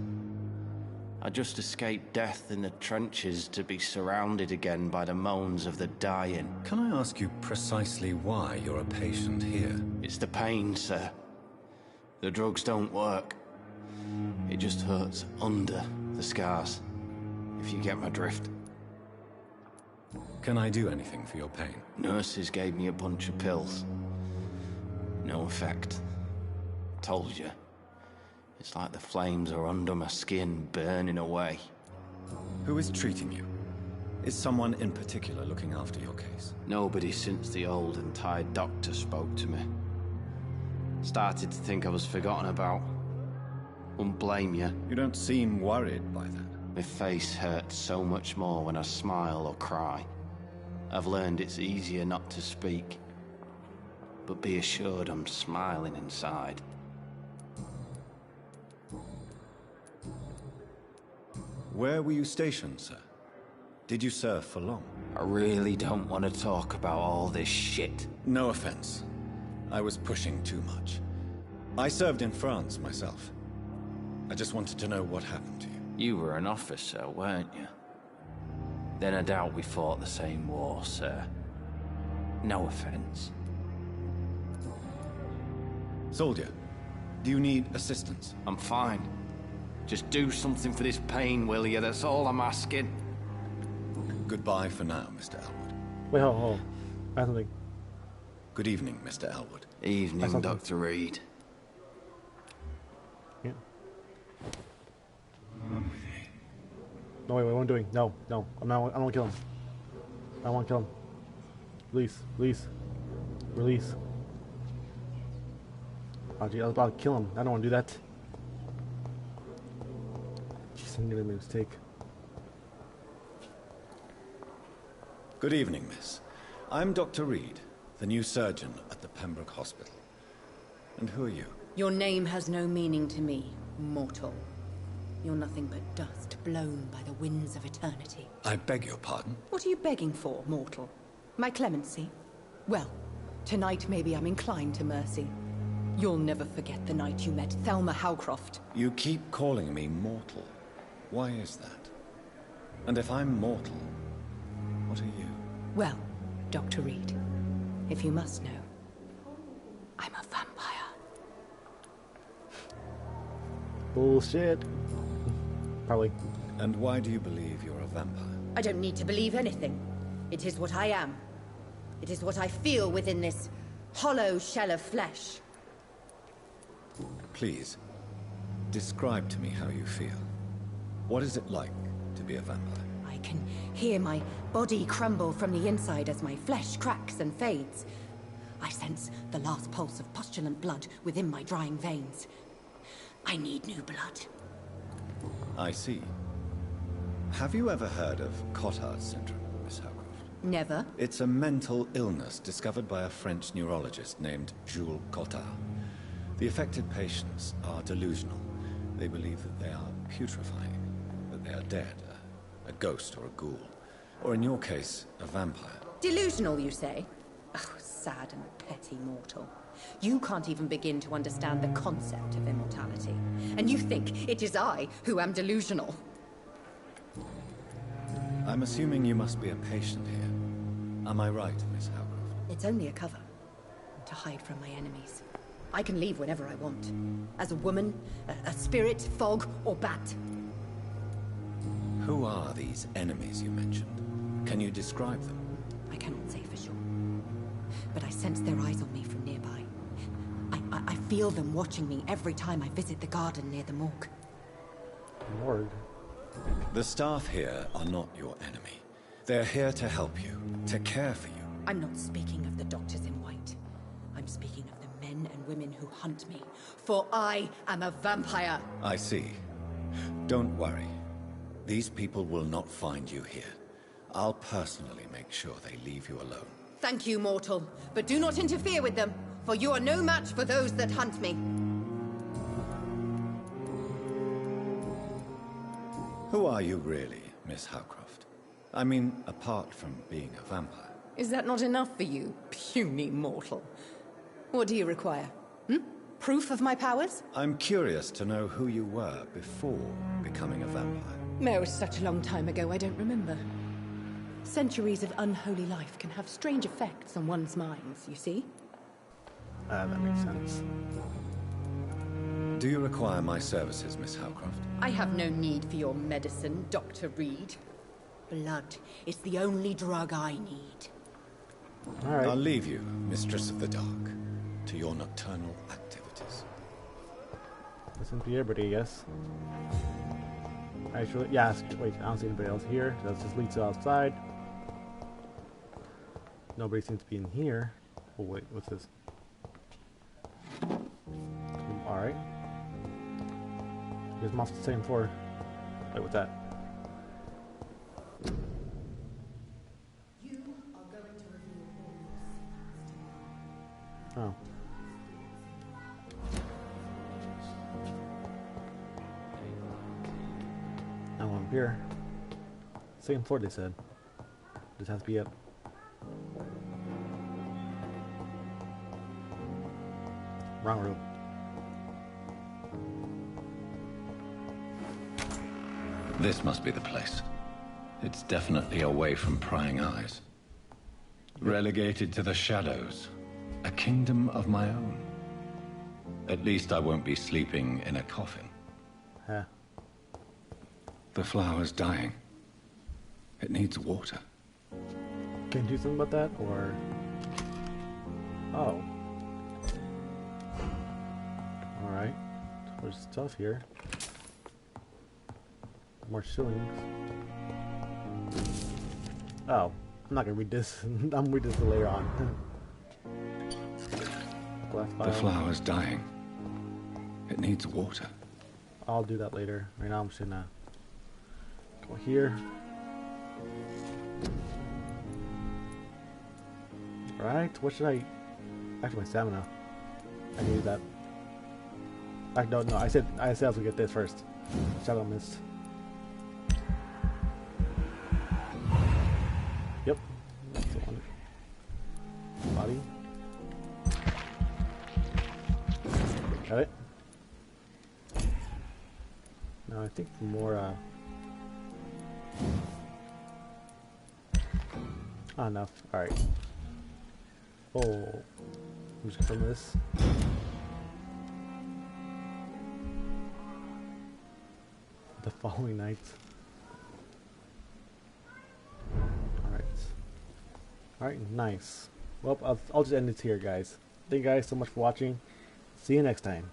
I just escaped death in the trenches to be surrounded again by the moans of the dying. Can I ask you precisely why you're a patient here? It's the pain, sir. The drugs don't work. It just hurts under the scars, if you get my drift. Can I do anything for your pain? Nurses gave me a bunch of pills. No effect. Told you. It's like the flames are under my skin, burning away. Who is treating you? Is someone in particular looking after your case? Nobody since the old and tired doctor spoke to me. Started to think I was forgotten about. Wouldn't blame you. You don't seem worried by that. My face hurts so much more when I smile or cry. I've learned it's easier not to speak. But be assured I'm smiling inside. Where were you stationed, sir? Did you serve for long? I really don't want to talk about all this shit. No offense. I was pushing too much. I served in France myself. I just wanted to know what happened to you. You were an officer, weren't you? Then I doubt we fought the same war, sir. No offense. Soldier, do you need assistance? I'm fine. Just do something for this pain, will you? That's all I'm asking. Goodbye for now, Mr. Elwood. Wait, hold on. I have something. Good evening, Mr. Elwood. Evening, Dr. Reed. Yeah. No, wait, what am I doing? No, no. I don't want to kill him. I don't want to kill him. Release, release, release. Oh, gee, I was about to kill him. I don't want to do that. Jeez, I nearly made a mistake. Good evening, miss. I'm Dr. Reed, the new surgeon at the Pembroke Hospital. And who are you? Your name has no meaning to me, mortal. You're nothing but dust blown by the winds of eternity. I beg your pardon? What are you begging for, mortal? My clemency? Well, tonight maybe I'm inclined to mercy. You'll never forget the night you met Thelma Howcroft. You keep calling me mortal. Why is that? And if I'm mortal, what are you? Well, Dr. Reed, if you must know, I'm a vampire. Bullshit. Probably. And why do you believe you're a vampire? I don't need to believe anything. It is what I am. It is what I feel within this hollow shell of flesh. Please, describe to me how you feel. What is it like to be a vampire? I can hear my body crumble from the inside as my flesh cracks and fades. I sense the last pulse of postulant blood within my drying veins. I need new blood. I see. Have you ever heard of Cotard's syndrome, Miss Howcroft? Never. It's a mental illness discovered by a French neurologist named Jules Cotard. The affected patients are delusional. They believe that they are putrefying, that they are dead, a ghost or a ghoul. Or in your case, a vampire. Delusional, you say? Oh, sad and petty mortal. You can't even begin to understand the concept of immortality. And you think it is I who am delusional. I'm assuming you must be a patient here. Am I right, Miss Howcroft? It's only a cover. To hide from my enemies. I can leave whenever I want. As a woman, a spirit, fog, or bat. Who are these enemies you mentioned? Can you describe them? I cannot say for sure. But I sense their eyes on me from nearby. I feel them watching me every time I visit the garden near the morgue. Morgue? The staff here are not your enemy. They're here to help you, to care for you. I'm not speaking of the doctors in white. I'm speaking of the men and women who hunt me. For I am a vampire. I see. Don't worry. These people will not find you here. I'll personally make sure they leave you alone. Thank you, mortal. But do not interfere with them, for you are no match for those that hunt me. Who are you really, Miss Howcroft? I mean, apart from being a vampire. Is that not enough for you, puny mortal? What do you require? Proof of my powers? I'm curious to know who you were before becoming a vampire. No, such a long time ago, I don't remember. Centuries of unholy life can have strange effects on one's minds, you see? That makes sense. Do you require my services, Miss Howcroft? I have no need for your medicine, Dr. Reed. Blood is the only drug I need. All right. I'll leave you, Mistress of the Dark, to your nocturnal activities. Listen to everybody, I guess. Actually, yeah, wait, I don't see anybody else here. So let's just lead to outside. Nobody seems to be in here. Oh, wait, what's this? Alright. Here's them off the same floor. Wait, what's that? You are going to reveal all Oh. I'm up here. Same floor, they said. This has to be it. Wrong room. This must be the place. It's definitely away from prying eyes. Relegated to the shadows. A kingdom of my own. At least I won't be sleeping in a coffin. Huh. The flower's dying. It needs water. Can you do something about that, or... Oh. Alright. There's stuff here. More shillings. Oh. I'm not gonna read this. I'm gonna read this later on. The flower's dying. It needs water. I'll do that later. Right now I'm just gonna go here. Right, what should I... Actually, my stamina. I need that. I don't know. I said I was gonna get this first. Shadow Mist. Yep. That's the one. body. Got it. Now I think more enough. Alright. Oh, who's from this? The following night. Alright, nice. Well, I'll just end it here, guys. Thank you guys so much for watching. See you next time.